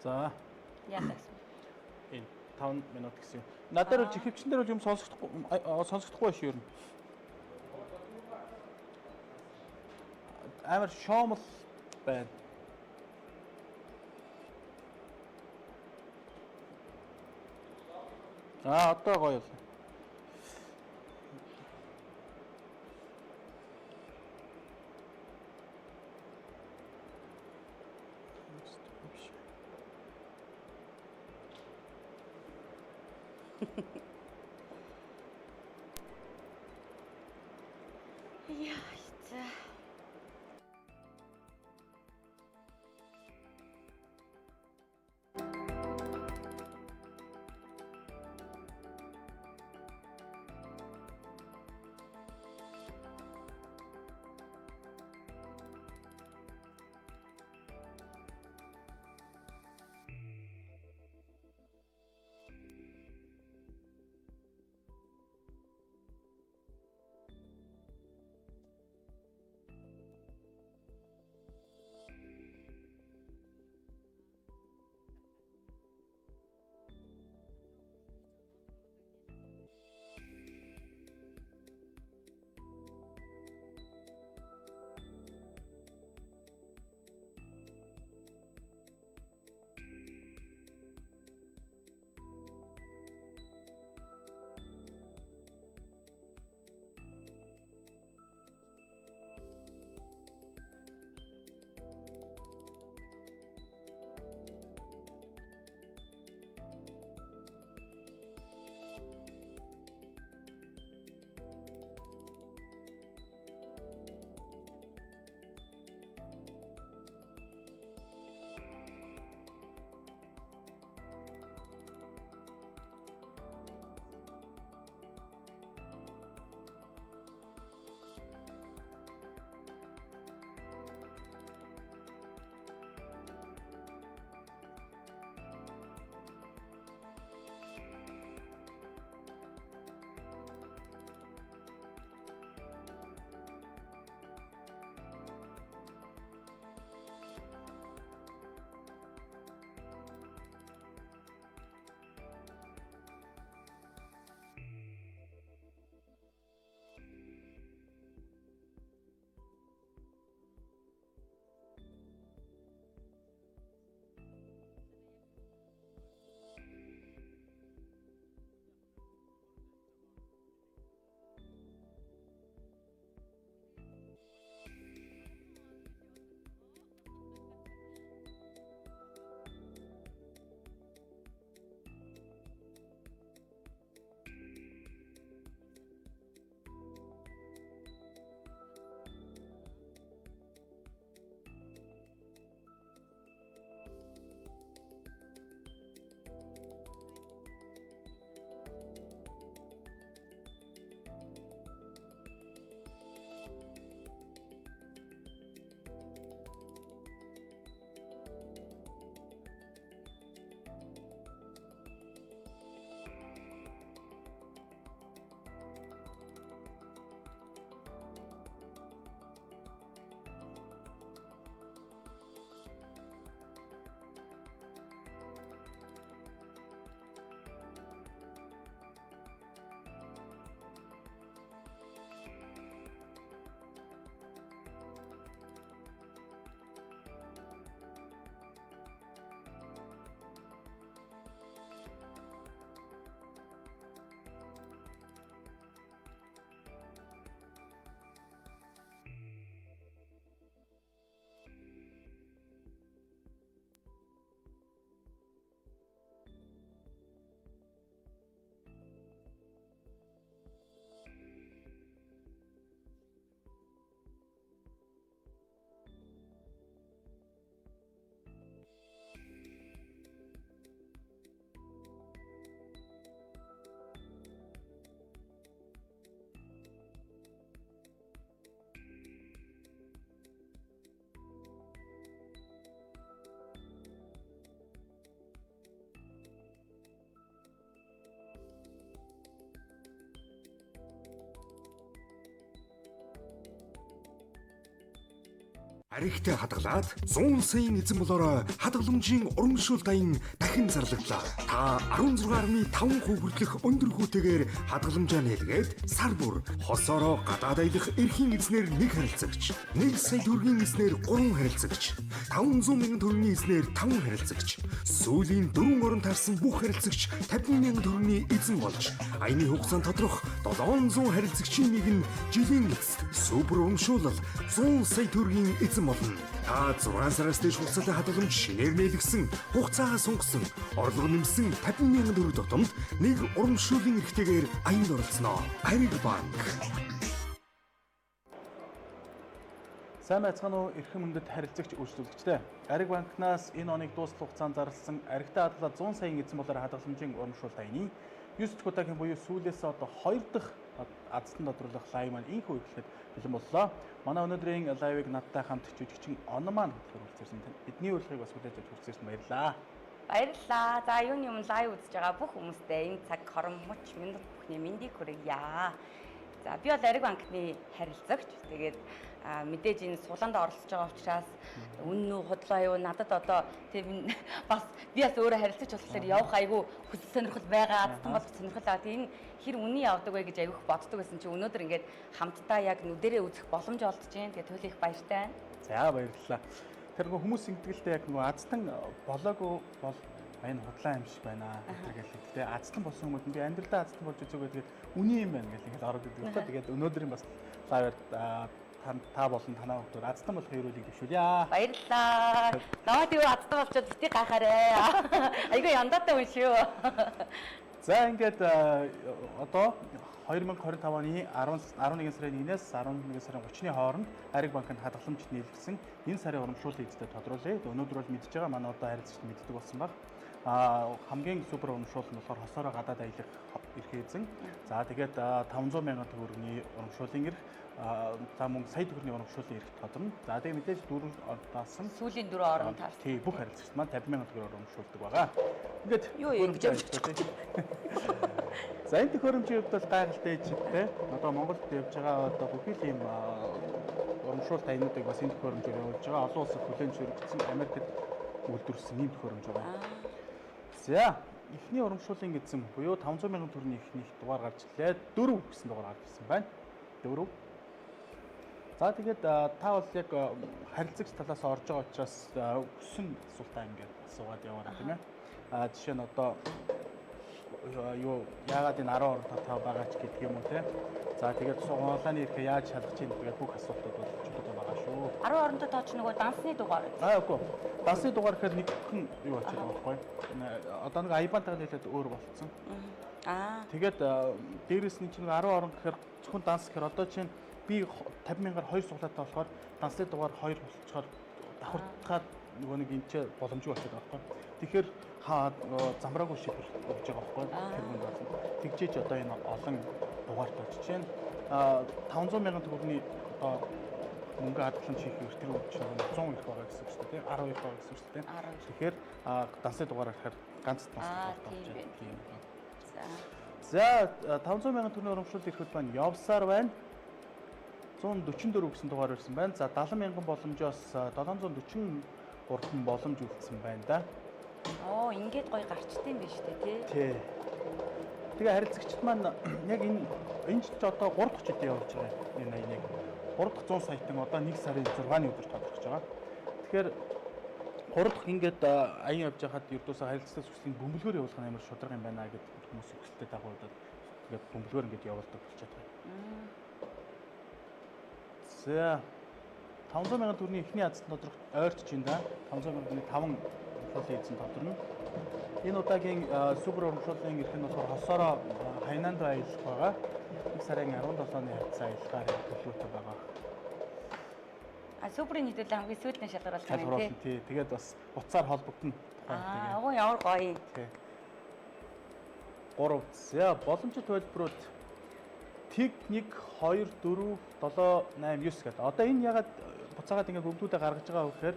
За. Яадаг юм. Энэ 5 минут гэсэн. Надад бол чихвчэн дээр бол юм сонсогдохгүй шүү ер нь. Амар шоомл байна. Одоо гоё л. Яа. Аригтай хадгалаад 100 саяын эзэн болоороо хадгаламжийн урамшуул дайн дахин зарлагдлаа. Та 16.5% хүртэлх өндөр хүүтэйгээр хадгаламжаа нээлгээд сар бүр хосоороо гадаад аялах эрхийн эзнэр 1 харилцагч, 1 сая төгрөгийн эзнэр 3 харилцагч, 500 мянган төгрөгийн эзнэр 5 харилцагч, сүүлийн 4 орон таарсан бүх харилцагч 50 мянган төгрөгийн эзэн болж, аяны хугацаанд тодрох 700 харилцагчийн нэг нь жилийн эцэст супер урамшуулал 100 сая төгрөгийн эзэн болно. Та 6 сараас дээш хугацаатай хадгаламж шинээр нээлгсэн, хугацаагаа сунгасан, орлого нэмсэн 50 мянган төгрөг дотомд нэг урамшууллын эрхтэйгээр аянд оролцсноо. Ариг банк. Сайн байцгаана уу эрхэм мөндөд харилцагч үйлчлүүлэгчтэй. Ариг банкнаас энэ оныг дуустал хугацаанд зарласан аригтай хадлаа 100 саяын эзэн болоор хадгаламжийн урамшуул дайны 9 дахь удаагийн буюу сүүлээс одоо 2 дахь азтан тодруулах лайв маань инхүү эхлэхэд бэлэн боллоо. Манай өнөөдрийн лайвыг надтай хамт жүжигчин Он маань хүрэлцээрсэн. Бидний урилгыг бас хүлээж авч хүрэлцээрсэн баярлалаа. Баярлалаа. За юуны өмнө лайв үзэж байгаа бүх хүмүүстээ энэ цаг хоромч минут бүхний мэндийг хүргье. За би бол Ариг банкны харилцагч. Тэгээд мэдээж энэ сулаанд оролцож байгаа учраас үнэн үү худлаа юу надад одоо тийм бас би бас өөрөө харилцаж болохоор явах айгүй хүсэл сонирхол байгаа. Азтан бол сонирхол байгаа. Тийм хэр үнийн явдаг вэ гэж айгүйх боддог байсан чи өнөөдөр ингээд хамтдаа яг нүдэрээ үзэх боломж олдож байна. Тэгээд туйлын их баяртай байна. За баярлалаа. Тэр нөгөө хүмүүс ингэдэгтэй яг нөгөө азтан болоогүй бол энэ худлаа юм шиг байна гэдэг л. Тэгээ азтан болсон хүмүүс би амьдралдаа азтан болж үзээгүй тэгээд үний юм байна гэх ингээд ороод идэв. Тэгээд өнөөдрийн бас лайваар та болон танаа хүмүүс азтан болох хоёрыг дэвшүүлье. Баярлалаа. Наваад юу азтан болчиход битгий гахаарэ. Айгүй яндаатай хүн шүү. За ингээд одоо 2025 оны 11 сарын 1-ээс 11 сарын 30-ны хооронд Ариг банкнд хадгаламж нээлгсэн энэ сарын урамшууллын эзэдээ тодруулъя. Өнөөдөр бол мэдж байгаа манай одоо харилцагч мэддэг болсон баг. Хамгийн супер урамшуул нь болохоор хосоороо гадаад аялах эрх эзэн. За тэгээд 500 мянган төгрөгийн урамшууллын эрх, за мөн сая төгрөгийн урамшууллын эрх тодорно. За тэгээд мэдээж 4 ордоос нь Сүүлийн 4 орон таарсан. тий бүх харилцагч маань 50 мянган төгрөгөөр урамшуулдаг байгаа. Ингээд юу ингэж явж за энэ төхөөрөмжийн хувьд бол гайхалтай ижидтэй. Одоо Монголд явж байгаа одоо бүхий л ийм урамшуул таянуудыг бас энэ төхөөрөмжөөр явуулж байгаа. Олон улсад хүлээн зөвшөөрөгдсөн Америкт үйлдвэрлэсэн ийм төхөөрөмж байгаа. За эхний урамшууллын эзэн буюу 500 мянган төгрөгийн эхнийх дугаар гарч ирлээ. 4 гэсэн дугаар гарч ирсэн байна. 4. За тэгээд та бол яг харилцагч талаас орж байгаа учраас өссөн асуултаа ингээд асуугаад яваарай тийм ээ. Жишээ нь одоо юу яагаад энэ 10 орон тав байгаа ч гэдэг юм уу те. За тэгээд сугаалааны эрхээ яаж шалгах чинь тэгээд бүх асуултууд бол чөлөөтэй байгаа шүү. 10 оронтой тооч нөгөө дансны дугаар. Үгүй. Дансны дугаар гэхээр нэгхэн юу болчиход байгаа байхгүй. Одоо нэг аябантайгаа нийлээд өөр болцсон. Тэгээд дээрэс нь чинь 10 орон гэхээр зөвхөн данс гэхээр одоо чинь би 50 мянгаар 2 суглаатай болохоор дансны дугаар 2 болчихоор давхартахад нөгөө нэг энэ ч боломжгүй болчиход байгаа байхгүй. Тэгэхээр замраагүй шийдвэр өгч байгаа байхгүй. Тэр хүнд болно. Тэгжээж одоо энэ олон дугаартай жишээ нь 500 мянган төгрөгийн одоо мөнгө хадгаламж хийх эрх тэр үуч 100 их байгаа гэсэн үг шүү дээ. 10 их байгаа гэсэн үг шүү дээ. Тэгэхээр дансны дугаараар гэхээр ганц дансны дугаар тийм. За 500 мянган төгрөгийн урамшууллын эрхүүд маань явсаар байна. 144 гэсэн дугаар ирсэн байна. За 70 мянган боломжоос 743 боломж үлдсэн байна да. Ингээд гоё гарчтай юм байна шүү дээ тий. Тэгээ харилцагчд маань яг энэ ч одоо 3 дахь жилдээ явж байгаа энэ аяныг 3 дахь 100 саятан одоо 1 сарын 6-ны өдөр тодорхойлж байгаа. Тэгэхээр 3 дахь ингээд аян явж байхад ердөөсөө харилцагчдаас хүслийн бөмбөлгөөр явуулах нь амар шударга юм байна гэдэг хүмүүс ихтэй дагуулдаг. Тэгээд бөмбөлгөөр ингээд явуулдаг болчиход байгаа. За 500 мянган төгрөгийн эхний азтан тодорхой ойртож байна да. 500 мянганы 5 урамшууллын эзэн тодорно. Энэ удаагийн супер урамшууллын эрх нь болохоор хосоороо Хайнанд аялах байгаа. 1 сарын 17-ны хавцаа аялахаар төлөвлөтэй байгаа. Суперийн нийтлэл хамгийн сүүлний шалгуур болсон юм тий. Тэгээд бас буцаар холбогдно. Ямар гоё. Тий. 3. За боломжит төлбөрүүд тэг 1 2 4 7 8 9 гэдэг. Одоо энэ ягаад буцаагаад ингээд өвдүүдээ гаргаж байгаа вэ гэхээр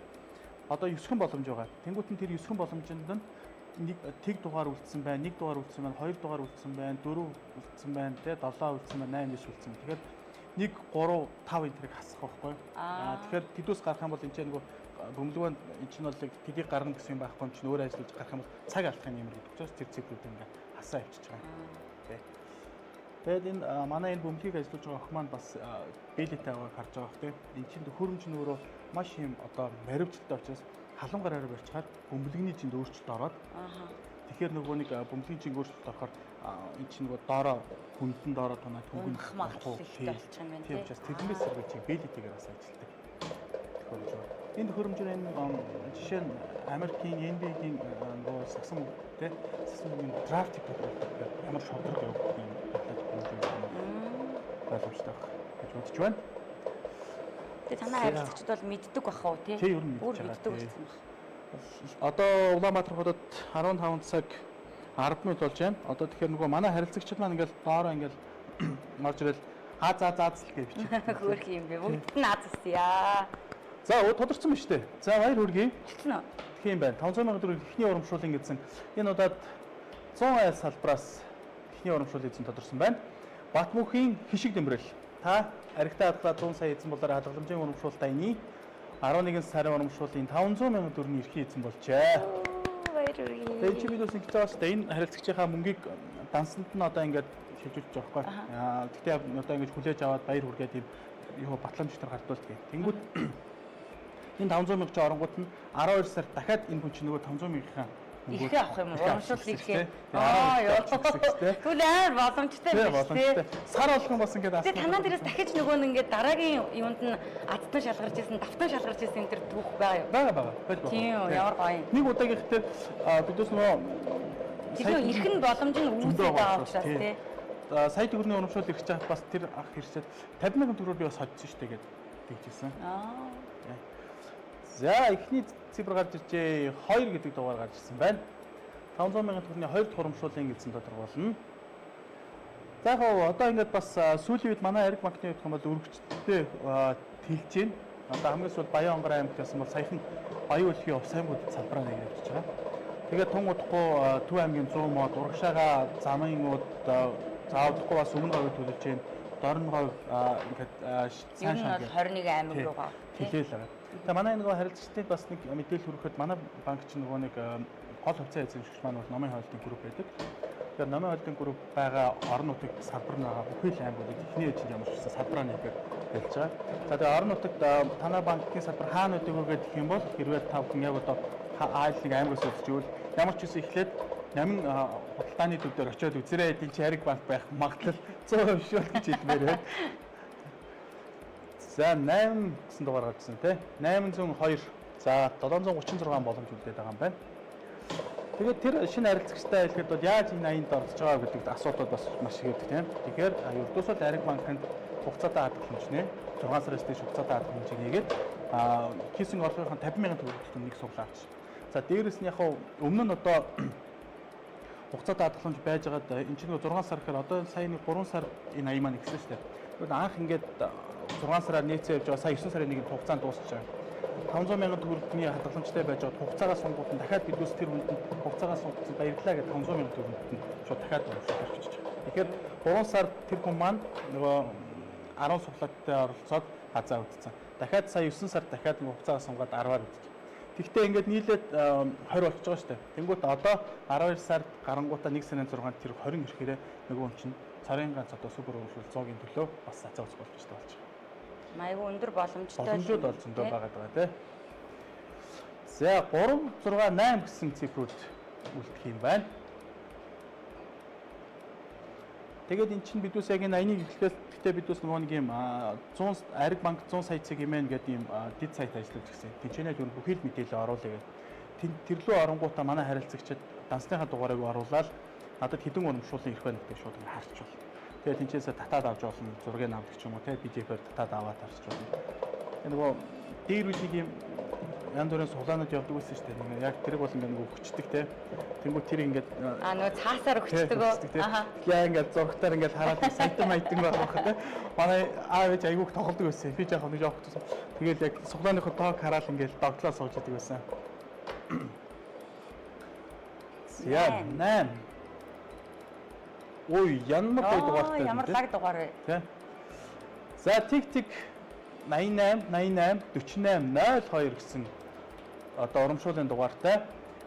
одоо 9 хэн боломж байгаа. Тэнгуут нь тэр 9 хэн боломжинд нь нэг тэг дугаар үлдсэн байна, 1 дугаар үлдсэн байна, 2 дугаар үлдсэн байна, 4 үлдсэн байна, тэгээ 7 үлдсэн байна, 8 9 үлдсэн. Тэгэхээр 1 3 5 энэ тэрийг хасах байхгүй. Тэгэхээр тэдүүс гарах юм бол энэ чинь нөгөө бөмбөлгөөнд энэ чинь бол тэдийг гарна гэсэн юм байхгүй юм чинь өөр ажиллаж гарах юм бол цаг алдахын юм гэдэг учраас тэр цифрүүд ингээ хасаа авчиж байгаа. Тэ. Тэгээд энэ манай энэ бөмбөлийг ажиллаж байгаа охин маань бас бэлэттэйгээр харж байгаа хэрэг. Энэ чинь хөрөмж нь өөрөө маш юм одоо маривчлалтай учраас халуун гараараа барьчихаар бөмбөлгний чинь өөрчлөлт ороод. Тэгэхээр нөгөө нэг бөмбөлийн чинь өөрчлөлт орохоор энэ чинь нөгөө доороо хүндэн доороо тунаа түгэн махлах болчих юм байна тийм учраас тэрнээс сэргэж чинь бэлэттэйгээр бас ажилладаг. Энэ хөрөмжөр энэ жишээ нь Америкийн NBA-ийн нөгөө сагсан тий сагсан үеийн драфт гэдэг ямар шодрог явагдах юм боломжтой гэж бодож байна. Тэгээ танай харилцагчид бол мэддэг баха уу тий? Өөр мэддэг болсон баг. Одоо Улаанбаатар хотод 15 цаг 10 минут болж байна. Одоо тэгэхээр нөгөө манай харилцагчид маань ингээл доороо ингээл марж ирэл зааз л гэж бичиж. Хөөх юм бэ. Бүгд нь азсъя. За тодорцсон байна шүү дээ. За баяр хүргэе. Хэлсэн үү? Тэгэх юм байна. 500 сая төгрөг ихний урамшуулын гэсэн. Энэ удаад 100 айл салбраас ихний урамшуул эзэн тодорсон байна. Батмөнхийн хишиг дэмрэл. Та аригтай хадгалаа 100 сая эзэн болоор хадгаламжийн урамшуултаа ины 11 сарын урамшуулын 500 сая төгрөгийн эрхий эзэн болжээ. Баяр хүргэе. Тэгээд чи бидээс ингэж байгаа шүү дээ. Энэ харилцагчийнхаа мөнгийг дансанд нь одоо ингээд шилжүүлж байгаа байхгүй. Гэхдээ одоо ингэж хүлээж аваад баяр хүргээд юм юу батламжтар гардуулдаг. Тэнгүүд энэ 500 мянга ч оронгууд нь 12 сар дахиад энэ хүн чинь нөгөө 500 мянгийнхаа Ихээ авах юм уу? Урамшуул ихээ. Яа. Түл амар боломжтой байх тийм. Сар болох юм бас ингээд асуу. Тэгээ танаа дээрээс дахиж нөгөө нь ингээд дараагийн юунд нь адтан шалгарч ирсэн, давтан шалгарч ирсэн энэ төр түүх байгаа юу? Байгаа. Тийм ямар гоё. Нэг удаагийн ихтэй бидээс нөгөө тэр ирэх нь боломж нь үүсээд байгаа учраас тийм. Сая төгрөгийн урамшуул ирэх чад бас тэр ах ирсээд 50 сая төгрөгөөр би бас хоцсон шүү дээ гэж тэгжсэн. За эхний цифр гарч иржээ 2 гэдэг дугаар гарч ирсэн байна. 500 сая төгрөгийн 2 дахь урамшуулын гэсэн тодорхойлно. За яг одоо ингээд бас сүүлийн үед манай Ариг банкны гэх юм бол өргөчтэй тэлж байна. Одоо хамгийн сүүл Баян Онгор аймагт гэсэн бол саяхан Баян өлхийн ус аймагуд салбараа нэг явж байгаа. Тэгээд тун удахгүй Төв аймгийн 100 мод, Урагшаага замынууд заавдахгүй бас өмнө говь төлөж байна. Дорн говь ингээд сайн шанал 21 аймаг руугаа хэлээл байгаа. Тэгээ манай нөгөө харилцагчдад бас нэг мэдээлэл хүргэхэд манай банк чинь нөгөө нэг гол хувьцаа эзэмшигч маань бол Номын хоолтын групп байдаг. Тэгэхээр Номын хоолтын групп байгаа орон нутгийн салбар байгаа бүхий л аймагуудад эхний ээлжинд ямар ч гэсэн салбараа нэгээр хэлж байгаа. За тэгээ орон нутагт танай банкны салбар хаана байдаг вэ гэх юм бол хэрвээ та бүхэн яг одоо айлын аймагаас үзчихвэл ямар ч гэсэн эхлээд Намын худалдааны төв дээр очиод үзэрэй эдийн чи Ариг банк байх магадлал 100% шүү гэж хэлмээр байна. За 8 гэсэн дугаар гарсан тий. 802. За 736 боломж үлдээд байгаа юм байна. Тэгээд тэр шинэ харилцагчтай хэлэхэд бол яаж энэ 80-д орж байгаа гэдэг асуудал бас маш их байдаг тийм. Тэгэхээр ердөөсөө Ариг банкнд хугацаатай хадгаламж нэ 6 сараас дээш хугацаатай хадгаламжийг нэгээд хийсэн орлогын 50 сая төгрөг нэг суглаач. За дээрэс нь яг өмнө нь одоо хугацаатай хадгаламж байж байгаад энэ чинь 6 сар гэхээр одоо сая нэг 3 сар энэ 80 маань ихсэн шүү дээ. Тэгвэл анх ингээд 6 сараар нийцээ явж байгаа сая 9 сарын нэг хугацаанд дуусч байгаа. 500 сая төгрөгийн хадгаламжтай байж байгаа хугацаагаа сунгууд нь дахиад бидээс тэр хүнд хугацаагаа сунгацсан баярлалаа гэж 500 сая төгрөгт нь шууд дахиад орчихж байгаа. Тэгэхээр 3 сар тэр хүн маань нөгөө 10 суглааттай оролцоод хазаа үтцсэн. Дахиад сая 9 сар дахиад нэг хугацаагаа сунгаад 10-аар үтчих. Тэгвэл ингээд нийлээд 20 болчихж байгаа шүү дээ. Тэнгүүт одоо 12 сард гарангуудаа 1 сарын 6-нд тэр 20 ирэхээр нөгөө хүн чинь царын ганц одоо супер урамшуул 100-ийн төлөө бас цацаа үзэх болж байгаа болж байгаа. Айгу өндөр боломжтой. Боломжууд бол зөндөө байгаа тий. За 3 6 8 гэсэн цифрүүд үлдэх юм байна. Тэгээд эн чинь бидүүс яг энэ 80-ыг эхлэхээс гэхдээ бидүүс нөгөө нэг юм 100 Ариг банк 100 сая цэг хэмээн гэдэг юм дид сайт ажиллаж гисэн. Тэнцэнэ юу бүхий л мэдээлэл оруулъя гэдэг. Тэрлүү оронгуудаа манай харилцагчид дансныхаа дугаарыг оруулаад надад хэдэн урамшуулын ирэх байна гэдэг шууд харч байна. Тэгээд тэнцээсээ татаад авч болно. Зургийг авдаг ч юм уу те PDF-ээр татаад аваад харч болно. Тэгээд нөгөө дээр үл нэг юм янз бүрийн сулаанууд явдаг байсан шүү дээ. Яг тэрийг бол ингээд нөгөө хүчдэг те. Тэнгүү тэр ингээд нөгөө цаасаар өгчдөг. Яа ингээд зургатаар ингээд хараад сайтан маятан байх те. Манай аав ээж айгүйх тоглодог байсан. Би яг нэг жоох гэсэн. Тэгээл яг сулааныхоо тоог хараад ингээд догтлоо сууж идэг байсан. Яа 8. Ой, ямар гоё дугаартай. Ямар лаг дугаар вэ? Тэ. За тик 88 88 48 02 гэсэн одоо урамшууллын дугаартай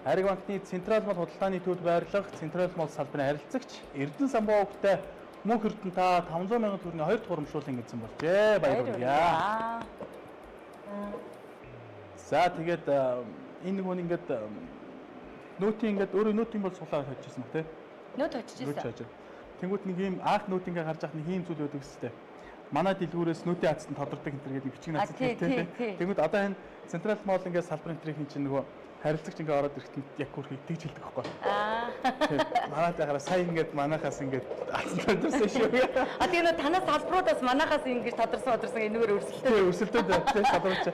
Ариг банкны Централ мал худалдааны төвд байрлах Централ мал салбарын харилцагч Эрдэнэ Самбоогтой мөнх эрдэнэ та 500 сая төгрөгийн 2 дахь урамшууллын эзэн болжээ. Баярлалаа. За тэгээд энэ нэг хүн ингээд нөтийн ингээд өөрөө нөтийн бол суулаа хожижсэн баг тий. Нөт очижсэн. Тэнгүүт нэг ийм анх нөт ингээ гарч явах нэг ийм зүйл байдаг гэстэй. Манай дэлгүүрээс нөтийн азтанд тодордог энэ гэдэг бичиг нацсан тий. Тэнгүүт одоо энэ Централ мall ингээ салбарын трейдинг чинь нөгөө харилцагч ингээ ороод ирэхэд яг хүрхийг тэгж хэлдэг байхгүй. Манай таараа сайн ингээд манахаас ингээд азтанд тодорсон шүү. Тэгээ нөө танаас салбаруудаас манахаас ингэж тодорсон энэгээр өрсөлдөв. Тий өрсөлдөд тий тодорч.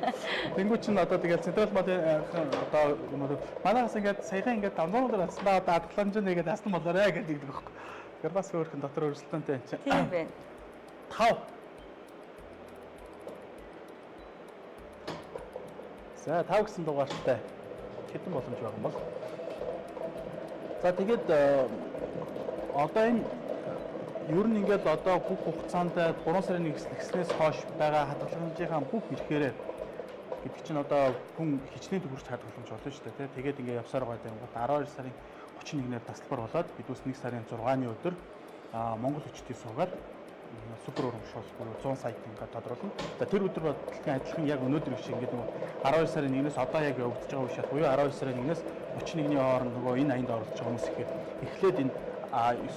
Тэнгүүт чинь одоо тэгээд Централ мall одоо манахаас ингээд саяхан ингээд 500 доллар авснаа одоо адгаланж нэгээд астан болоорой гэдэг байхгүй. Тэгэхээр бас өөрхөн дотор өрсөлдөөнтэй. Тийм байна. 5. За 5 гэсэн дугаартай хэдэн боломж байгаа юм бол. За тэгээд одоо энэ ер нь ингээд одоо бүх хугацаанд 3 сарын 1-ээс хойш байгаа хадгаламжийнхаа бүх эрхээрээ гэдэг чинь одоо хүн хичнээн төгрөгч хадгаламж болно шүү дээ. Тэгээд ингээд явсаар байгаа юм бол 12 сарын 31-ээр тасалбар болоод бид ус 1 сарын 6-ны өдөр Монгол хүчтэй суугаад супер урамшуул 100 сая төгрөг тодруулна. За тэр өдөр бодлогын адилхан яг өнөөдөр шиг ингээд нөгөө 12 сарын 1-ээс одоо яг явагдаж байгаа үе шат буюу 12 сарын 1-ээс 31-ний хооронд нөгөө энэ аянд оролцож байгаа хүмүүс ихэд эхлээд энэ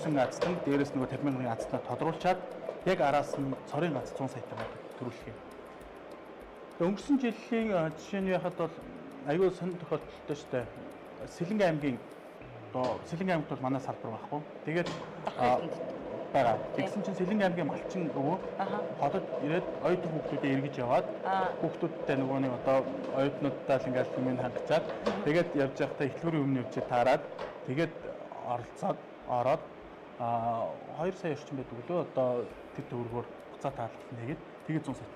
9 азтан дээрээс нөгөө 50 мянган азтнаа тодруулчаад яг араас нь цорын гац 100 саятай төрүүлэх юм. Өнгөрсөн жилийн жишээний яхад бол аюул сонир тохиолдолтой шүү дээ. Сэлэнгэ аймгийн одоо Сэлэнгэ аймагт бол манай салбар байхгүй. Тэгээд байгаа. Тэгсэн чинь Сэлэнгэ аймгийн малчин өвөө хотод ирээд оюутан хүүхдүүдээ эргэж яваад хүүхдүүдтэй нөгөө нэг одоо оюутнуудтай л ингээл хүмүүс хангацаад тэгээд явж байхдаа ихлгүүрийн өмнө явж таарад тэгээд оролцоод ороод 2 сая орчим байдаг лөө одоо тэр төгрөгөөр буцаа таалагдсан тэгээд 100 сая.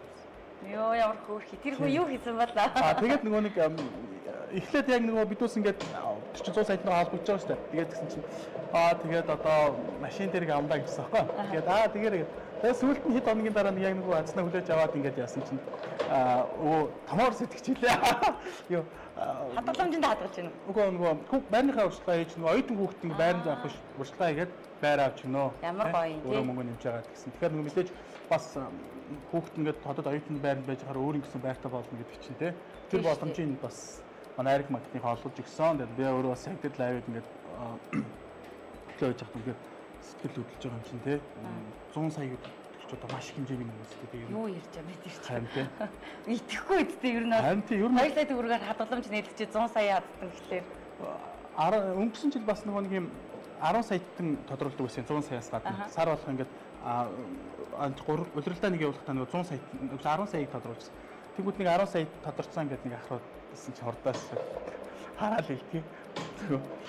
Йоо ямар хөөрхий. Тэр хүн юу хийсэн бол тэгээд нөгөө нэг эхлээд яг нөгөө бидүүс ингээд 100 саяд нөгөө холбогдож байгаа шүү дээ. Тэгээд гэсэн чинь тэгээд одоо машин дээр амдаа гэсэн байхгүй. Тэгээд тэгээд сүүлд нь хэд хоногийн дараа яг нөгөө азнаа хүлээж аваад ингээд яасан чинь томоор сэтгэчихлээ. Йоо хадгаламжинд хадгалж байна. Нөгөө байрныхаа урьдчилгаа хийж нөгөө оюутан хүүхдийн байранд авах урьдчилгаа хийгээд байр авч гинөө. Ямар гоё юм тий. Өөрөө мөнгө нэмж байгаа гэсэн. Тэгэхээр нөгөө мэдээж бас хүүхд ингээд хотод оюутан байранд байж байгаа өөр ингэсэн байртай болно гэдэг чинь тий. Тэр боломжийг бас манай Ариг банкны холбож өгсөн. Тэгээд би өөрөө бас яг тэр лайвд ингээд төлөж явах ингээд сэтгэл хөдлөж байгаа юм чинь тий. 100 сая гэдэг ч одоо маш их хэмжээний мөнгө өстэй тий. Юу ярьж байгаа мэт чи. Харин тий. Итгэхгүй үсттэй ер нь. Харин тий ер нь 2 сая төгрөгөөр хадгаламж нийлж 100 сая хадсан гэхлээр өнгөрсөн жил бас нөгөө нэг юм 10 саятан тодруулдаг байсан 100 саяас гадна. Сар болох ингээд удирдлагаа нэг явуулахдаа нөгөө 100 сая 10 саяыг тодруулсан. Тэгвэл нэг 10 сая тодорцсон гэдэг нэг ахрууд гэсэн чи хордоос хараад хэлтий.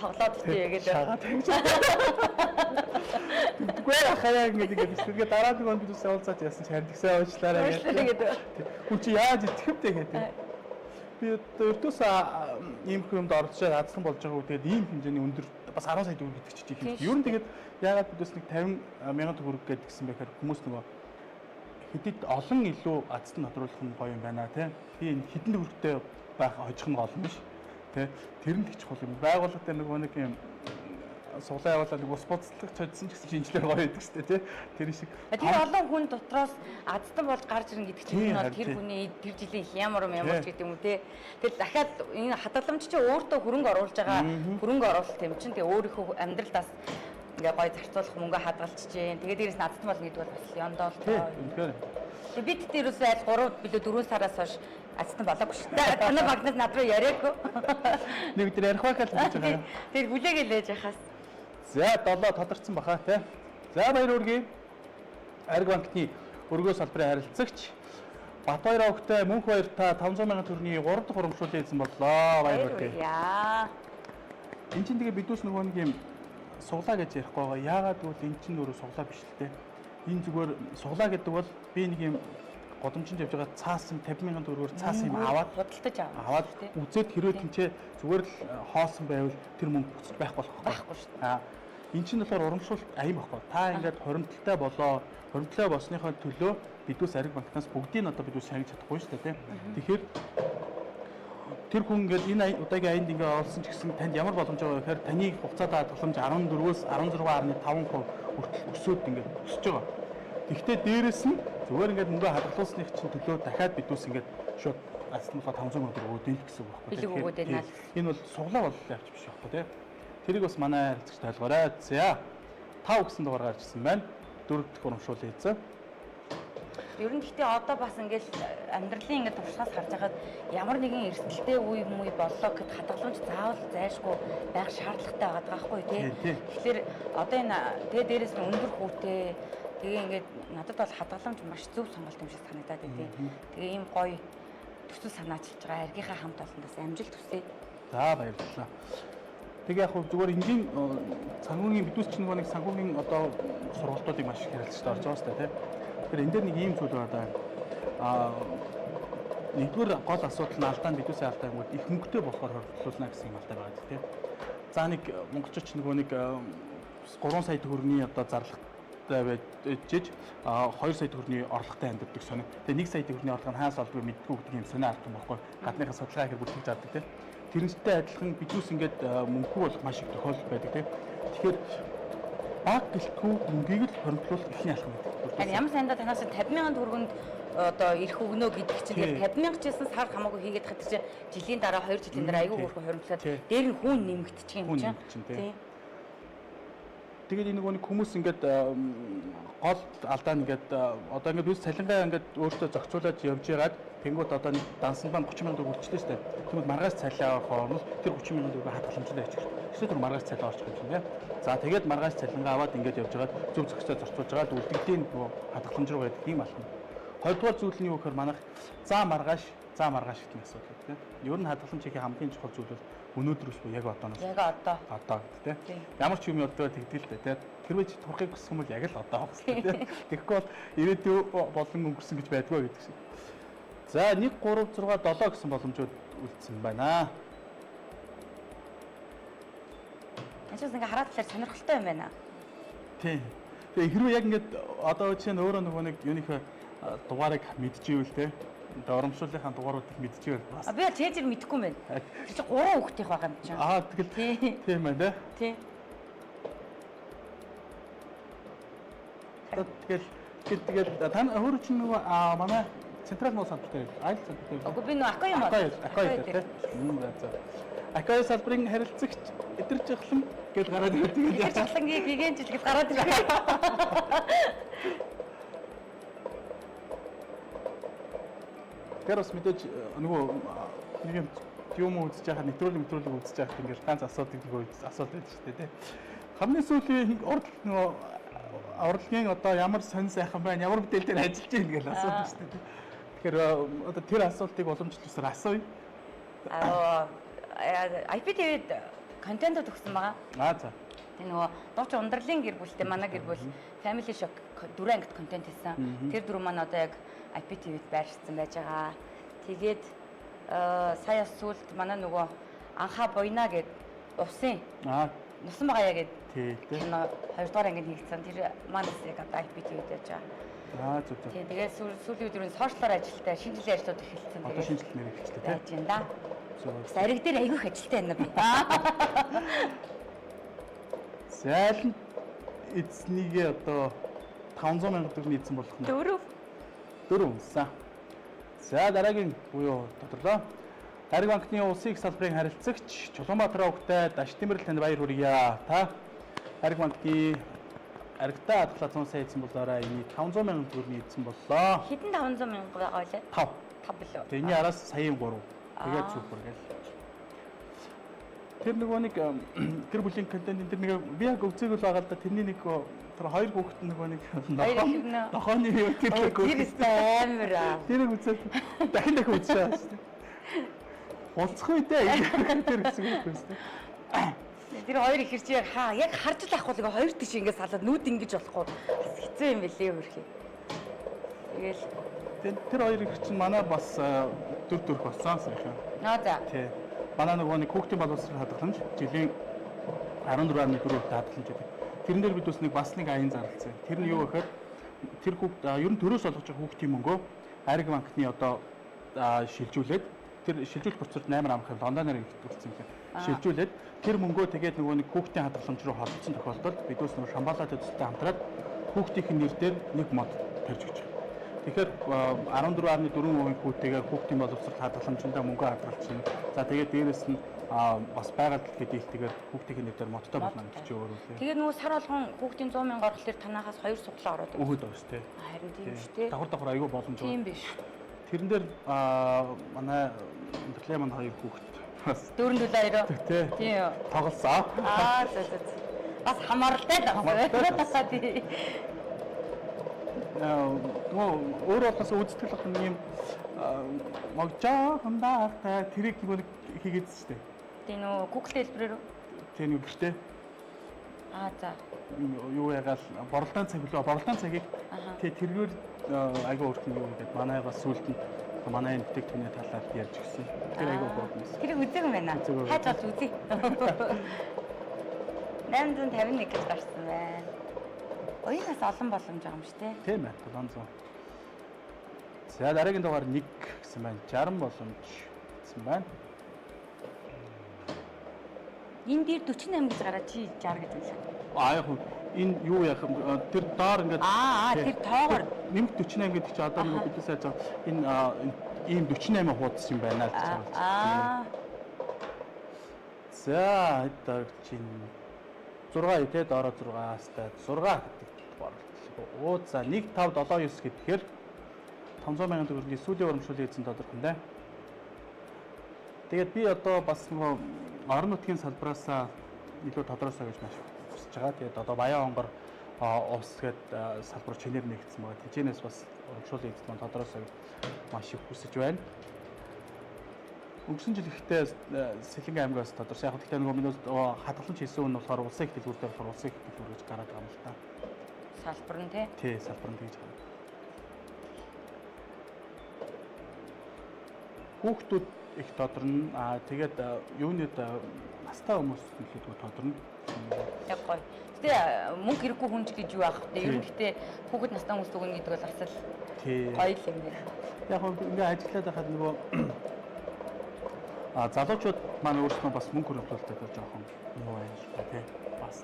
тоглоод тээ гэдэг. Шагаад тэгж. Тэгвэл хаяа гэдэг тэгээд дараа нэг он бидээс уулзаад яасан чи харин тэгсээ уучлаарай гэдэг. Хүн чи яаж итгэвтэй гэдэг. Би өртөөс ийм хүмд оролцоод азсан болж байгаа үү тэгээд ийм хэмжээний өндөр бас 10 сая төгрөг гэдэг чинь их. Ер нь тэгээд яагаад бидээс нэг 50 мянган төгрөг гэдэг гисэн бэхээр хүмүүс нөгөө хэдийд олон илүү азтан тодруулах нь гоё юм байна тий. Би энэ хэдэн төгрөгтэй байх хожих нь гол юм биш. Тэ тэр нь их чухал юм. Байгууллагатай нөгөө нэг юм суглаа явуулаад нэг ус боцлогч чадсан ч гэсэн шинжлэх гоё байдаг шүү дээ тий. Тэр шиг тэр олон хүн дотроос азтан болж гарч ирнэ гэдэг чинь бол тэр хүний тэр жилийн ямар ч гэдэг юм уу тий. Тэр дахиад энэ хадгаламж чинь өөртөө хөрөнгө оруулж байгаа хөрөнгө оруулалт юм чинь тэгээ өөрийнхөө амьдралдаас ингээ гоё зарцуулах мөнгө хадгалж чинь тэгээ дээрээс азтан болно гэдэг бол бас ёндоол тоо. Тэгээ бид дээрээс айл 3 билүү 4 сараас хойш азтан болоогүй шүү дээ. Танай банкнаас над руу яриаггүй. Нэг өдөр ярих байхад л гэж байгаа. Тэр хүлээгээл ээж яхаас. За 7 тодорцсон баха тий. За баяр үргээ. Ариг банкны өргөө салбарын харилцагч Батбаяр өвгтэй мөнх баяр та 500 сая төгрөгийн 3 дахь урамшууллыг эзэн боллоо. Баяр үргээ. Яа. Энд чинь тэгээ бидүүс нөгөө нэг юм суглаа гэж ярихгүй байгаа. Яагаад гэвэл энэ чинь өөрөө суглаа биш л дээ. Энэ зүгээр суглаа гэдэг бол би нэг юм годомжинд явж байгаа цаасан 50 мянган төгрөгөөр цаасан юм аваад худалдаж аваад үзээд хэрвээ тэнцээ зүгээр л хоосон байвал тэр мөнгө буцаж байхгүй шүү дээ. Энэ чинь болохоор урамшуулалт аян баггүй. Та ингээд хоримтлалтай болоо. Хоримтлаа болсныхоо төлөө бидүүс Ариг банкнаас бүгдийг одоо бидүүс шагнаж чадахгүй шүү дээ, тийм. Тэгэхээр тэр хүн ингээд энэ удаагийн аянд ингээ олсон ч гэсэн танд ямар боломж байгаа гэхээр таны хугацаанд хадгаламж 14-өөс 16.5% хүртэл өсөөд ингээд өсөж байгаа. Гэхдээ дээрэс нь зүгээр ингээд мөнгө хадгалуулсных чинь төлөө дахиад бидүүс ингээд шууд альцнахаа 500 мянга төгрөг өгдөг гэсэн үг байхгүй. Тэгэхээр энэ бол суглаа болол явж биш байхгүй тийм. Тэрийг бас манай харилцагч тайлбараа. За 5 гэсэн дугаар гарч ирсэн байна. 4 дахь урамшуул хийцэн. Ер нь гэхдээ одоо бас ингээл амьдралын ингээд туршлагаас харж байгаад ямар нэгэн эрсдэлтэй үе боллоо гэхэд хадгаламж заавал зайлшгүй байх шаардлагатай байгаа байхгүй тий. Тэгэхээр одоо энэ тэгээ дээрээс нь өндөр хүүтэй тэгээ ингээд надад бол хадгаламж маш зөв сонголт юм шиг санагдаад тий. Тэгээ ийм гоё төсөл санаачилж байгаа аргийнхаа хамт олондоос амжилт хүсье. За баярлалаа. Тэгээ яг хөө зүгээр энгийн санхүүгийн бидүүс чинь нэг санхүүгийн одоо сургалтуудыг маш их хэрэглэж орж байгаа сте тий. Тэгэхээр энэ дээр нэг ийм зүйл байна. Нэгдүгээр гол асуудал нь алдаа бидүүсээ алдаа юм бол их мөнгөтэй болохоор хоригдлуулна гэсэн юм алдаа байгаа тий. За нэг монголчууд ч нэг 3 сая төгрөгийн одоо зарлагтай байж 2 сая төгрөгийн орлоготой амьддаг сонио. Тэгээ 1 сая төгрөгийн орлого нь хаанаас олдгийг мэдгүй гэдэг юм сонио ард юм баггүй. Гадныхаа судалгаа хэрэг бүртгэж авдаг тий. Тэрнтэй адилхан бидүүс ингээд мөнгө болох маш их тохиолдол байдаг тийм. Тэгэхээр баг гэлтгүй мөнгийг л хоригдлуулах ихний алхам гэдэг. Харин ямар сайндаа танаас 50 мянган төгрөгөнд одоо ирэх өгнө гэдэг чинь 50 мянга чийсэн сар хамаагүй хийгээд хатчих чинь жилийн дараа 2 жилийн дараа аягүй хөөрхөн хоригдлаад дээр нь хүн нэмэгдчих юм чинь. Тийм. Тэгээд энэ нэг хүмүүс ингээд гол алдаа нэгээд одоо ингээд үс цалингаа ингээд өөртөө зохицуулаад явж байгаад тэнгууд одоо нэг дансан банд 30 мянга төгрөг өгчлээ шүү дээ. Тэгвэл маргааш цалиа авах хооронд тэр 30 мянга төгрөг хадгаламжтай ажиж. Эсвэл тэр маргааш цалиа орчих юм чинь тийм. За тэгээд маргааш цалингаа аваад ингээд явж байгаад зөв зохицоо зарцуулж байгаад үлдэгдийн хадгаламж руу байдаг юм алхам. Хоёрдугаар зүйл нь юу гэхээр манайх за маргааш гэдэг нь асуудал тийм. Ер нь хадгаламж хийх хамгийн чухал зүйл бол өнөөдрөөс буюу яг одооноос. Яг одоо тийм. Ямар ч юм одоо тэгдэл дээ тийм. Хэрвээ чи турахыг хүсэх юм бол яг л одоо хэвчээ тийм. Тэгэхгүй бол ирээдүй болон өнгөрсөн гэж байдгүй гэдэг шиг. За 1 3 6 7 гэсэн боломжууд үлдсэн байна. Ачаас ингээ хараад талаар сонирхолтой юм байна. Тийм. Тэгээ хэрвээ яг ингээд одоо чинь өөрөө нэг юуных дугаарыг мэдчихвэл те. Урамшууллынхаа дугааруудыг мэдчихвэл бас. Би чэйжэр мэдэхгүй юм байна. Тэр чинь 3 хүүхдийн байгаа юм чинь. Тэгэл тийм байна те. Тийм. Тэгэл тань өөрөө чинь нөгөө манай централ нуус салбартай айл салбартай. Үгүй би нөгөө акой юм аа. Акой тийм. Акой салбарын харилцагч эдэр жахлан гэж гараад ирдэг. Эдэр жахлангийн гигэн жил гэж гараад ирлээ. Тэр бас мэдээж нөгөө нэг юм үзэж байхад нэвтрүүлэг үзэж байхад ингээл ганц асуудал байдаг шүү дээ тий. Хамгийн сүүлийн нөгөө урлагийн одоо ямар сонь сайхан байна, ямар бүтээл дээр ажиллаж байна гэж асуудаг шүү дээ. Тэгэхээр одоо тэр асуултыг уламжлалсаар асууя. IPTV-д контент төгсөн байгаа. За. Тэгээ нөгөө дуучин ундралын гэр бүлтэй манай гэр бүл Family Shock 4 ангит контент хийсэн. Тэр дөрөв маань одоо яг IPTV-д байршсан байж байгаа. Тэгээд сая сүүлд манай нөгөө анхаа буйна гэд усын. Нусан байгаа яг гэдэг. 2 дугаар ангид хийгдсэн. Тэр маань яг одоо IPTV-д байж байгаа. Зүг. Тэгээд сүүлийн өдрийн сошиалар ажилтай шинэ жилийн ажлууд эхэлсэн. Одоо шинэ жил нэр эхэлсэн тийм. Байж байна да. Зариг дээр айгүйх ажилтай байна би. Зайлан эзнийг одоо 500 мянга төгрөг эзэн болох нь. 4 үнсэн. За дараагийн буюу тодорлоо. Ариг банкны улсын их салбарын харилцагч Чулуунбаатар өвгтэй Даш Тэмэрлэл танд баяр хүргье. Та Ариг банкны аригтаа хадгалаа 100 сая эзэн болоорой. Энийг 500 мянган төгрөгийн эзэн боллоо. Хэдэн 500 мянга байгаа вэ? 5 билүү. Тэрний араас саяын 3. Тэгээд супер гэл. Тэр нөгөө нэг гэр бүлийн контент тэр нэг би яг үзээг л байгаа л да тэрний нэг тэр 2 хүүхэд нөгөө нэг нохооны юу тэр амар аа. Тэрийг үзээд дахин үзчихсэн шүү дээ. Болцох үедээ тэр гэсэн үг байсан. Тэр хоёр их хэрч яг харж л ахгүй л хоёр тийш ингээд салаад нүд ингэж болохгүй хэцүү юм билээ хөрхий. Тэгэл тэр хоёр их чинь манай бас дүр болсон сайхан. За. Тий. Манай нөгөө нэг хүүхдийн боловсрол хадгаламж жилийн 14.4% хадгаламж гэдэг. Тэрэн дээр бид бас нэг аян зарлцсан. Тэр нь юу гэхээр тэр хүүхд ер нь төрөөс олгож байгаа хүүхдийн мөнгөө Ариг банкны одоо шилжүүлээд тэр шилжүүлэх процесс 8 амрах лондоноор үлдсэн юм. Шилжүүлээд тэр мөнгөө тэгээд нөгөө нэг хүүхдийн хадгаламж руу холбосон тохиолдолд бидөөс нөгөө Шамбалаа төсөлтэй хамтраад хүүхдийн нэр дээр нэг мод тарьж өгч байгаа. Тэгэхээр 14.4% хүүтэйгээр хүүхдийн боловсрол хадгаламжтай мөнгө хадгалчихна. За тэгээд дээрэс нь бас байгаль дэлхийд дийлтэйгээр хүүхдийн нэр дээр модтой болно гэж өөрөөлөө. Тэгээд нөгөө сар болгон хүүхдийн 100,000 орлохоор танахаас 2 суглаа ороод байгаа. Өгөөд байгаа шүү дээ. Харин тийм шүү дээ. Давхар айгүй боломж байна. Тийм биш. Тэрэн дээр манай Бэтлемон 2 хүүхэд бас Дөрөнд үл хоёроо. Тийм. Тоглосон. За. Бас хамааралтай л байна. Тийм. Өөрөө бас үзтгэл ах юм могжоо хандаатай тэрийг нэг хийгээд шүү дээ. Тийм нөгөө Google хэлбэрээр. Тийм нэг гэртээ. За. Юу ягаал боролдоон цаг лөө боролдоон цагийг тэргээр айгаа өөрхөн юу гэдэг манай бас сүлд нь манай бүтээгдэхүүний талаар ярьж гисэн. Тэр айгаа гоо. Тэр үзег юм байна. Хайж болж үзье. 851 гэж гарсан байна. Оюунаас олон боломж байгаа юм шүү дээ. Тийм ээ, 700. За дараагийн дугаар 1 гэсэн байна. 60 боломж гэсэн байна. Энд дээр 48 гэж гараад чи 60 гэж байна. Яг энэ юу яах тэр доор ингээд тэр тоогоор нэмт 48 гэдэг чи одоо нэг бидээс яаж энэ ийм 48 хуудас юм байна л гэж байна. За одоо чинь 6 тэ доороо 6-аас та 6 гэдэг дугаар. За 1579 гэхээр 500,000 төгрөгийн сүүлийн урамшуулын эзэн тодорхой нэ. Тэгээд би одоо бас нөгөө орон нутгийн салбараас илүү тодорхойлсоо гэж маш хүсэж байгаа. Тэгээд одоо Баян хонгор ус гээд салбар чинээр нэгдсэн байгаа. Тэжээс бас урамшуулын эзэн маань тодорхойлсоо гэж маш их хүсэж байна. Өнгөрсөн жил ихтэй Сэлэнгэ аймгаас тодорхой. Яг гэхдээ нөгөө минь хадгаламж хийсэн үн болохоор улсын их дэлгүүрээр болохоор улсын их дэлгүүр гэж гараад байгаа юм л та. Салбар нь тий. Тий, салбар нь гэж байна. Хүүхдүүд их тодорно. Тэгээд юунууд настай хүмүүс нөлөөдгөө тодорно. Яг гоё. Гэтэ мөнгө хэрэггүй хүн ч гэж юу аах вэ? Ер нь гэтэ хүүхэд настай хүмүүс өгнө гэдэг бол бас л гоё юм байна. Яг ингээ ажиллаад байхад нөгөө залуучууд маань өөрсдөө бас мөнгө хөрвүүлэлтэд жоохон юу байна шүү дээ тий. Бас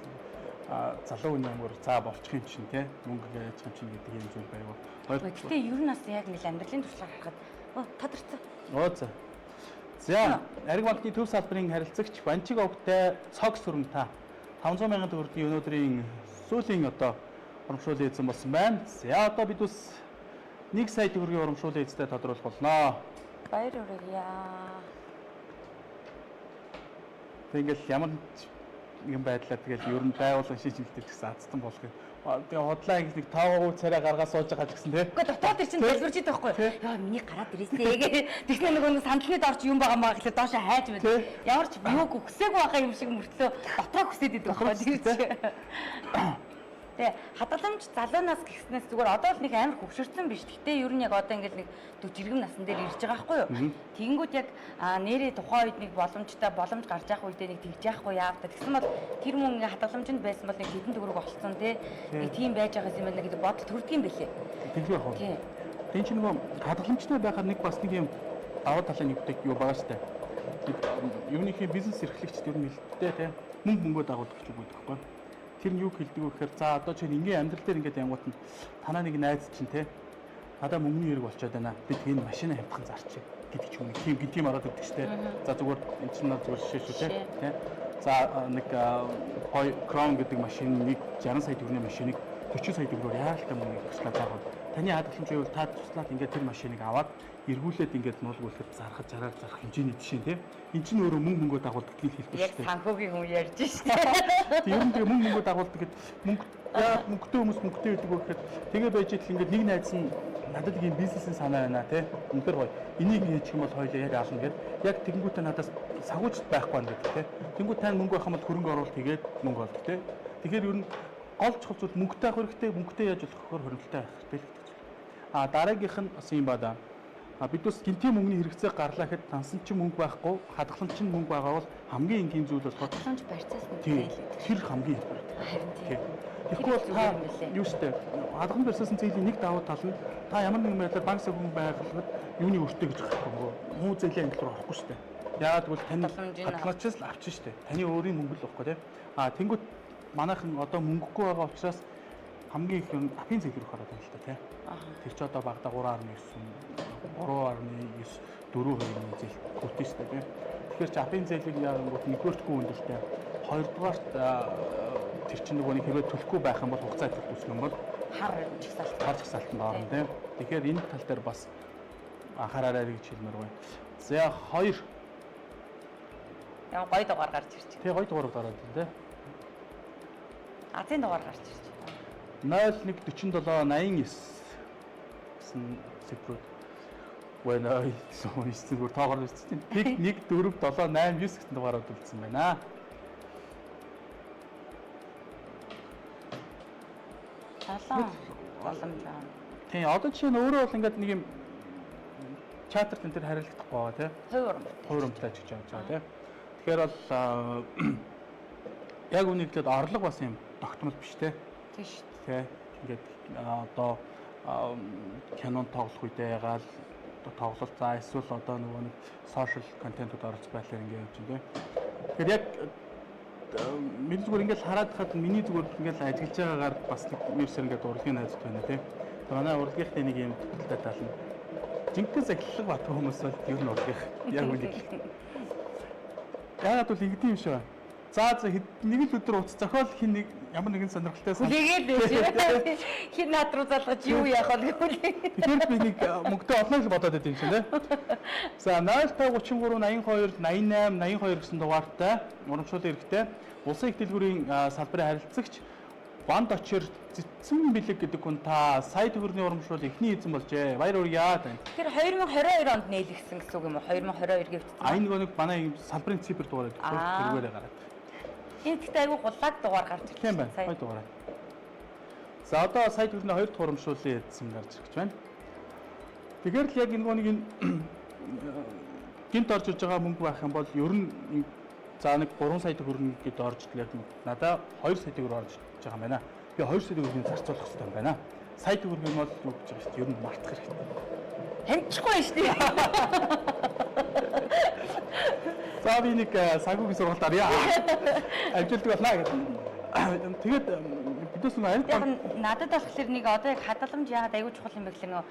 залуу хүн амар за болчих юм чинь тий. Мөнгө яаж юм чинь гэдэг юм зүйл байв. Гэтэ ер нь бас яг нэг амьдралын туршлага харахад тодорцсон. За. За, Ариг банкны төв салбарын харилцагч Банчиг овгтай цог сүрэмта 500,000 төгрөгийн өнөөдрийн сүүлийн одоо урамшуулын эзэн болсон байна. За, одоо бид ус 1 сая төгрөгийн урамшуулын эзэнтэй тодруулах болно. Баяр хүргье. Тэгэл ямар нэгэн байдлаар тэгэл ер нь байгууллага шийдвэрлэлтэй гэсэн азтан болгох. Тэгээ хотлаа ингэ нэг тоогоо царай гаргаа сууж байгаа ч гэсэн тий. Гэхдээ дотоод тэр чинь дэлбэрч идэх байхгүй. Яа миний гараад ирээсэй гээ. Тэгснэ нөгөө сандлын дорч юм байгаа маа гэхлээр доошоо хайж байна. Ямар ч юуг хүсээгүй байгаа юм шиг мөртлөө дотроо хүсээд идэх байхгүй тэр чинь. Тэгээ хадгаламж залуунаас гиснээс зүгээр одоо л нэг амар хөвшөрсөн биш. Гэтэ ер нь яг одоо ингээд нэг 40 жиргэн насн дээр ирж байгаа байхгүй юу? Тэгэнгүүт яг нэрээ тухайн үед нэг боломжтой боломж гарч явах үедээ нэг тэгж яахгүй яав та. Тэгсэн бол тэр мөн ингээд хадгаламжинд байсан бол нэг хэдэн төгрөг олцсон тий. Нэг тийм байж байгаа юм байна гэдэг бодол төрдөг юм бэлээ. Тэгвэ хоо. Тэн чинь нөгөө хадгаламжтай байхад нэг бас нэг юм даваа талын нэгдэг юу байгаа штэ. Юуныхээ бизнес эрхлэгчд ер нь хэлттэй тий. Мөнгөө дагуулдаг ч үгүй байхгүй. Тэр нь юу хэлдэг вэ гэхээр за одоо чинь ингийн амьдрал дээр ингээд янгуут нь танаа нэг найз чинь те надаа мөнгөний хэрэг болчиход байна. Би тэгээд машина хямдхан зарчих гэдэг ч юм уу. Тийм ороод ирдэг штэ. За зүгээр энэ чинь зүгээр шишээ шүү те. За нэг Crown гэдэг машин нэг 60 сая төгрөгийн машиныг 40 сая төгрөгөөр яаралтай мөнгө туслаад байгаа. Таны хадгаламжийн хувьд та туслаад ингээд тэр машиныг аваад эргүүлээд ингээд нуулгуулахад зарах хэмжээний жишээ те. Энд чинь өөрөө мөнгө дагуулдаг гэдгийг хэлдэг шүү дээ. Яг санхүүгийн хүн ярьж штэ. Ер нь тэгээ мөнгө дагуулдаг гэд мөнгөтэй хүмүүс мөнгөтэй гэдэг вэ гэхэд тэгээ байж итл ингээд нэг найз нь надад ийм бизнесийн санаа байна те. Үнэхээр гоё. Энийг хийчих юм бол хоёулаа яриа аална гэд яг тэгэнгүүтээ надаас сагуучд байхгүй байна гэдэг те. Тэнгүүт тань мөнгө байх юм бол хөрөнгө оруулалт хийгээд мөнгө олдог те. Тэгэхээр ер нь гол чухал зүйл мөнгөтэй авах хэрэгтэй, мөнгөтэй яаж болох вэ хөрөнгөлтэй авах хэрэгтэй л гэдэг зүйл. Дараагийнх нь бас юм байна. Бид бас гинтийн мөнгөний хэрэгцээ гарлаа гэхэд тансан чинь мөнгө байхгүй, хадгаламж чинь мөнгө байгаа бол хамгийн энгийн зүйл бол Хадгаламж барьцаас нь тий. зээлээд. Тэр хамгийн Харин тий. Тэгэхгүй бол та зүгээр юм билээ. юу штэ хадгалан барьсан зээлийн нэг давуу тал нь та ямар нэгэн байдлаар банк сахин байгалахад юуны өртөө гэж байхгүй муу зээлийн англи руу орохгүй штэ. Яагаад гэвэл тань хадгаламжаас л авчин штэ. Таны өөрийн мөнгө л байхгүй тий. Тэнгүүт манайхан одоо мөнгөгүй байгаа учраас хамгийн их юм апын зээл рүү хараад байна л та тий. Тэр чи одоо багада 3.9 4.2-ын зээл хөтөн штэ тий. Тэгэхээр чи апын зээлийг яагангууд нэгдүгээртгүй өндөртэй. Хоёрдугаарт тэр чинь нөгөө нэг хэвээ төлөхгүй байх юм бол хугацаа төлөх юм бол хар жагсаалтанд орно тийм. Тэгэхээр энэ тал дээр бас анхаараарай гэж хэлмээр байна. За 2. Яа гоё дугаар гарч ирж байна. Тэгээ гоё дугаар гараад байна тийм. Азийн дугаар гарч ирж байна. 014789 гэсэн цифрүүд байна. Зүгээр тоогоор үзсэн. Тэг 1 4 7 8 9 гэсэн дугаарууд үлдсэн байна. боломж байна. Тийм одоо жишээ нь өөрөө бол ингээд нэг юм чатер тэн дээр харилцахгүй байгаа тийм. Хувирамтай гэж явж байгаа тийм. Тэгэхээр бол яг үнэхээр орлого бас юм тогтмол биш тийм. Тийм шүү дээ. Ингээд одоо кинон тоглох үедээ ягаал тоглолт за эсвэл одоо нөгөө нэг сошиал контентууд оролцох байдлаар ингээд явж байна тийм. Тэгэхээр яг миний зүгээр ингээд хараад хаад миний зүгээр ингээд ажиллаж байгаагаар бас нэг нэрсээр ингээд урлагийн найзууд байна тийм. Манай урлагийнхны нэг юм төвлөлтэй тал нь жинхэнэ захирлаг бат хүмүүс бол ер нь урлагийнх яг үнийг. Яагаад бол ингэдэм юм шиг байна. За нэг л өдөр уц зохиол хин нэг ямар нэгэн сонирхолтой хүлээгээд байж хин над руу залгаж юу яах вэ гэвэл тэгэхээр би нэг мөнгөтэй олно гэж бодоод байд юм чинь тийм. За 0533 82 88 82 гэсэн дугаартай урамшуулын хэрэгтэй улсын их дэлгүүрийн салбарын харилцагч Банд очир цэцэн бэлэг гэдэг хүн та сая төгрөгийн урамшуул эхний эзэн болжээ. Баяр хүргье тань. Тэр 2022 онд нээлгсэн гэсэн үг юм уу? 2022 гэвч. Нэг манай салбарын цифр дугаар гэдэг тэргээрээ гараад. Энэ гэхдээ айгүй гулаг дугаар гарч ирж байна. Сая дугаар. За одоо сая төгрөгийн 2 дахь урамшуулын эзэн гарч ирж байна. Тэгэхээр л яг энэ гинт орж иж байгаа мөнгө байх юм бол ер нь за нэг 3 сая төгрөг гээд орж яг надаа 2 сая төгрөг орж байгаа юм байна. Би 2 сая төгрөгийг зарцуулах хэрэгтэй юм байна. Сая төгрөг нь бол юу гэж байгаа шүү дээ. Ер нь мартах хэрэгтэй. Хэмчихгүй шүү дээ. За би нэг санхүүгийн сургалт арья. Ажилтдаг болно гэдэг. Тэгээд бидээс нэг ард яг надад болохоор нэг одоо яг хадгаламж яагаад аягүй чухал юм бэ гэхээр нөгөө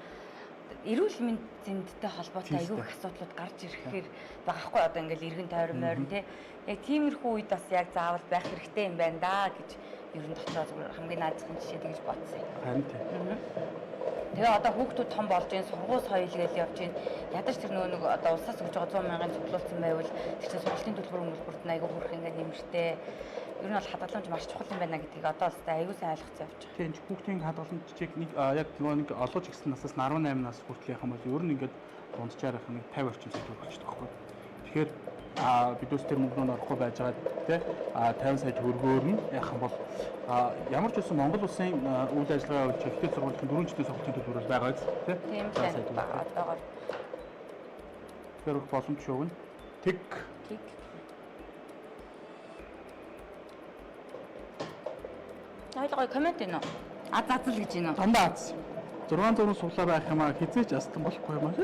эрүүл мэндийн зэндтэй холбоотой аягүй их асуудлууд гарч ирэхээр багахгүй одоо ингээл эргэн тойрон морин тий. Яг тиймэрхүү үед бас яг заавал байх хэрэгтэй юм байна да гэж ер нь дотоо зүгээр хамгийн наадхан жишээ тэгж бодсон. Харин тий. Тэгээ одоо хүүхдүүд том болж гин сургууль соёл гэж явж гин ядаж тэр нэг одоо улсаас өгж байгаа 100 мянган цуглуулсан байвал тэр чинь сургалтын төлбөр хөнгөлбөрт нь аягүй хөрх ингээд нэмэртэй. Ер нь бол хадгаламж маш чухал юм байна гэдгийг одоо л аягүй сайн ойлгоцсон явж байгаа. Тийм хүүхдийн хадгаламжийг нэг яг нэг олооч гэсэн насаас 18 нас хүртэл яхах юм бол ер нь ингээд дунджаар их нэг 50 орчим сая төгрөг болчихдог байхгүй. Тэгэхээр бидөөс тэр мөнгөнд орохгүй байж байгаа тий 50 сая төгрөгөөр нь яах юм бол ямар ч үсэн Монгол улсын үйл ажиллагаа явуулж ихтэй сургуулийн 4 жилийн сургалтын төлбөр байгаа биз тий. Тийм л одоогоор тэр боломж өгнө. Тэг Ойлгоо коммент энэ. Азаазл гэж энэ. Дандаа аз. 600 суулаа байх юм аа хизээч астан болохгүй юм аа.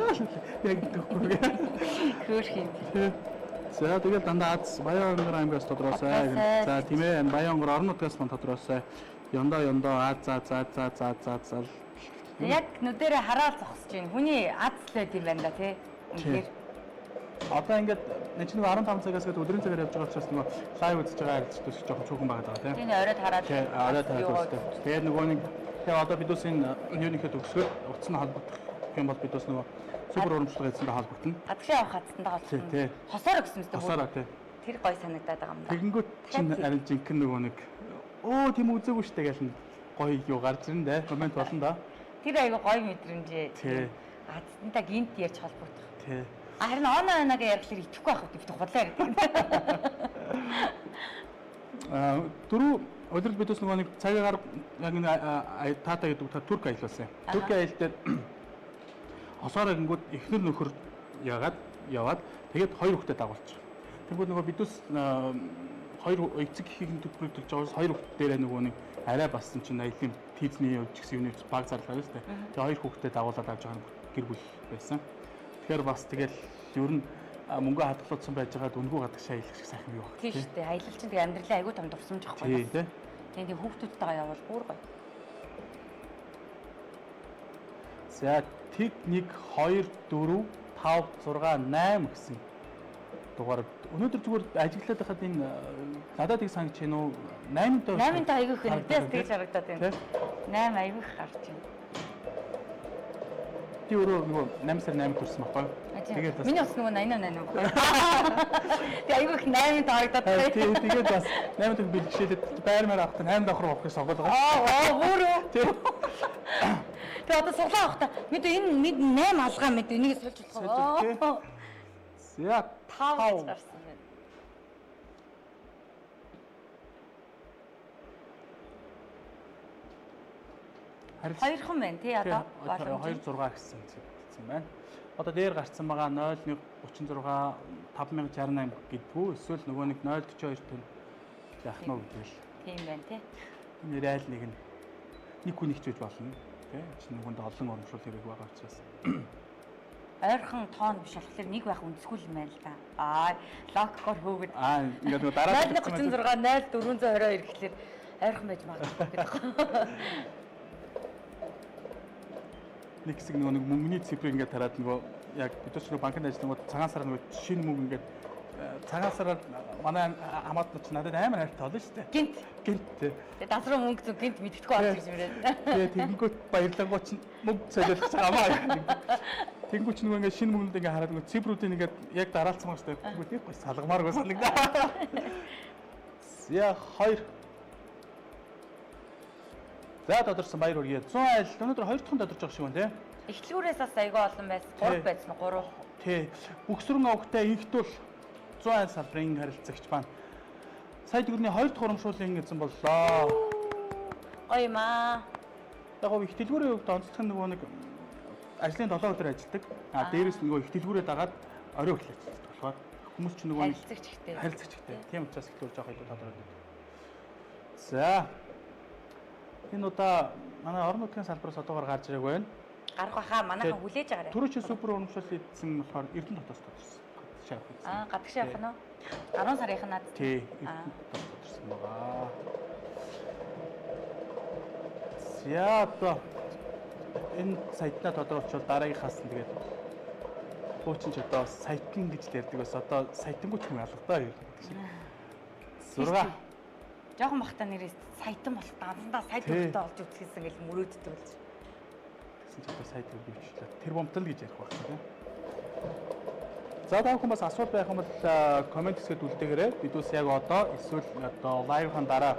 Яг гэхгүй. Хөөх юм. За тэгэл дандаа аз Баянгор аймгаас тодорхойлсоо. За тийм ээ Баянгор орон нутгаас мань тодорхойлсоо. Ёндоо аз за. Яг нүдэрээ хараад зогсож байна. Хүний аз л байд юм байна да тий. Үнэхээр одоо ингээд нэг чинь 15 цагаас гээд өдрийн цагаар явж байгаа учраас нөгөө лайв үзэж байгаа харилцагч жоохон цөөхөн байгаа даа тийм. Тийм оройд хараад. Оройд хараад үзтээ. Тэгээд нөгөө нэг тэгээ одоо бидөөс энэ юунийхээ төгсгөл утас нь холбогдох юм бол бидөөс нөгөө супер урамчлага эзэнтэй холбогдно. Гадагшаа явах хатсантай холбогдно. Тий. Хосоор гэсэн мэт. Хосоор тий. Тэр гоё санагдаад байгаа юм да. Тэгэнгүүт чинь харин жинхэнэ нөгөө нэг өө тийм үзээгүй штэ гэл гоё юу гарч ирэн дээ. Коммент болно да. Тэр айгу гоё мэдрэмжээ. Тий. Хатсантай гинт ярьж холбогдох. Тий. Харин оноонагаа ярихгүй итгэхгүй байх үү тухлаа гэдэг. Дөрөв өдрөл бидээс нөгөө нэг цагаагаар яг нэг тата гэдэг та Турк аялуулсан. Турк аялалд хосоор гингүүд эхнэр нөхөр яваад тэгээд хоёр хүүхдэд дагуулчих. Тэгвэл нөгөө бидус хоёр эцэг эхийн төлбөрийг төлж байгаас хоёр хүүхэд дээрээ нөгөө нэг арай бассан чинь аялын тийзний явж гисэн юм баг зарлаа шүү дээ. Тэгээ хоёр хүүхдэд дагуулад авч байгаа гэр бүл байсан. Тэгэхээр бас тэгэл ер нь мөнгө хадгалагдсан байж байгаад үнгүй гадагшаа аялах шиг сайхан юу баг. Тийм шүү дээ. Аялал чинь тэгээ амьдралын аягүй том дурсамж байхгүй. Тийм. Тэгээ хүүхдүүдтэйгээ явбал бүр гоё. За тэг 1 2 4 5 6 8 гэсэн дугаар өнөөдөр зүгээр ажиглаад байхад энэ надад их санагч юм уу 8 доо 8 та аягүй их нэгдээс тэгж харагдаад байна. 8 аягүй их гарч байна. Ти өөрөө нөгөө 8 сар 8 төрсөн байхгүй. Тэгээд миний бас нөгөө 88 байхгүй. Тэгээ аягүй их 8 та харагдаад байна. Тэгээд бас 8 дэх бэлгшээлээд байрмаар авах 8 давхар авахыг сонгоод байгаа. Өөрөө. Тэгээ одоо суглаа авах та. Мэдээ энэ 8 алгаа мэдээ энийг сольж болох. За 5 гарсан байна. Хоёрхан байна тий одоо боломж. 26 гэсэн юм байна. Одоо дээр гарцсан байгаа 0136 5068 гэдгүү эсвэл нөгөө нэг 042 тань яах нь гэдэл. Тийм байна тий. Энэ айл нэг хүн ихчүүж болно тий. Чинь нүгэнд олон урамшуул хэрэг байгаа учраас. Ойрхон тоон биш болохоор нэг байх үндэсгүй юм байна л да. Локкор хөөгд. Ингээд нөгөө дараа 036 0422 гэхэлэр ойрхон байж магадгүй гэдэг. Нэг хэсэг нөгөө мөнгөний цифрыг ингээд тараад нөгөө яг бид ч нөгөө банкнд ажиллангууд цагаан сар нөгөө шинэ мөнгө ингээд цагаан сараар манай хамаатнууд ч надад амар хайртай болно шүү дээ. Гинт. Тэгээ дасруу мөнгө зүг гинт мэддэхгүй болж ирж ирээд. Тэгээ тэгэнгүүт баярлангууд ч мөнгө солиулах цагаамаа. Тэнгүүч нөгөө ингээд шинэ мөнгөнд ингээд хараад нөгөө цифруудыг ингээд яг дараалцсан байгаа шүү дээ. Тэгвэл нэг гой салгамааргүй санагдаа. Я 2 За тодорсон баяр хүргэе. 100 айл өнөөдөр 2 дахь тодорч байгаа шиг байна тий. Эхлүүрээс бас аягүй олон байсан. 3 байсан уу? 3. Тий. Бүхсрэн овогтой инхтүүл 100 айл салбарын харилцагч байна. Сая дөрөвний 2 дахь урамшууллын эзэн боллоо. Гоё маа. Яг гоо их дэлгүүрийн хувьд онцлог нь нөгөө нэг ажлын 7 өдөр ажилладаг. Дээрээс нөгөө их дэлгүүрээ дагаад орой өглөө ажилладаг болохоор хүмүүс ч нөгөө харилцагч ихтэй. Тийм учраас ихлүүр жоох илүү тодорхой. За энэ удаа манай орон нутгийн салбараас одоогоор гарч ирэх байна. Гарах байхаа манайхан хүлээж байгаарай. Түрүү чи супер урамшуул эзэн болохоор Эрдэнэ дотоос тодорсон. Гадагшаа явах нь уу? 10 сарын наад. Тий. Эрдэнэ дотоос тодорсон байгаа. За одоо энэ сайтнаа тодорхойлчвол дараагийнхаас нь тэгээд хуучин ч одоо сайтн гэж ярьдаг бас одоо сайтангууд юм алгадаа юм. 6 Жохон бахта нэрээс сайтан бол дандаа сайт хөлтөй олж үзэхсэн гэж мөрөөддөг болж. Тэгсэн ч одоо сайт хөлбөвчлээ. Тэр бомтол гэж ярих байна тийм. За та бүхэн бас асуулт байх юм бол комент хэсгт үлдээгээрэй. Бид үс яг одоо эсвэл одоо лайвхан дараа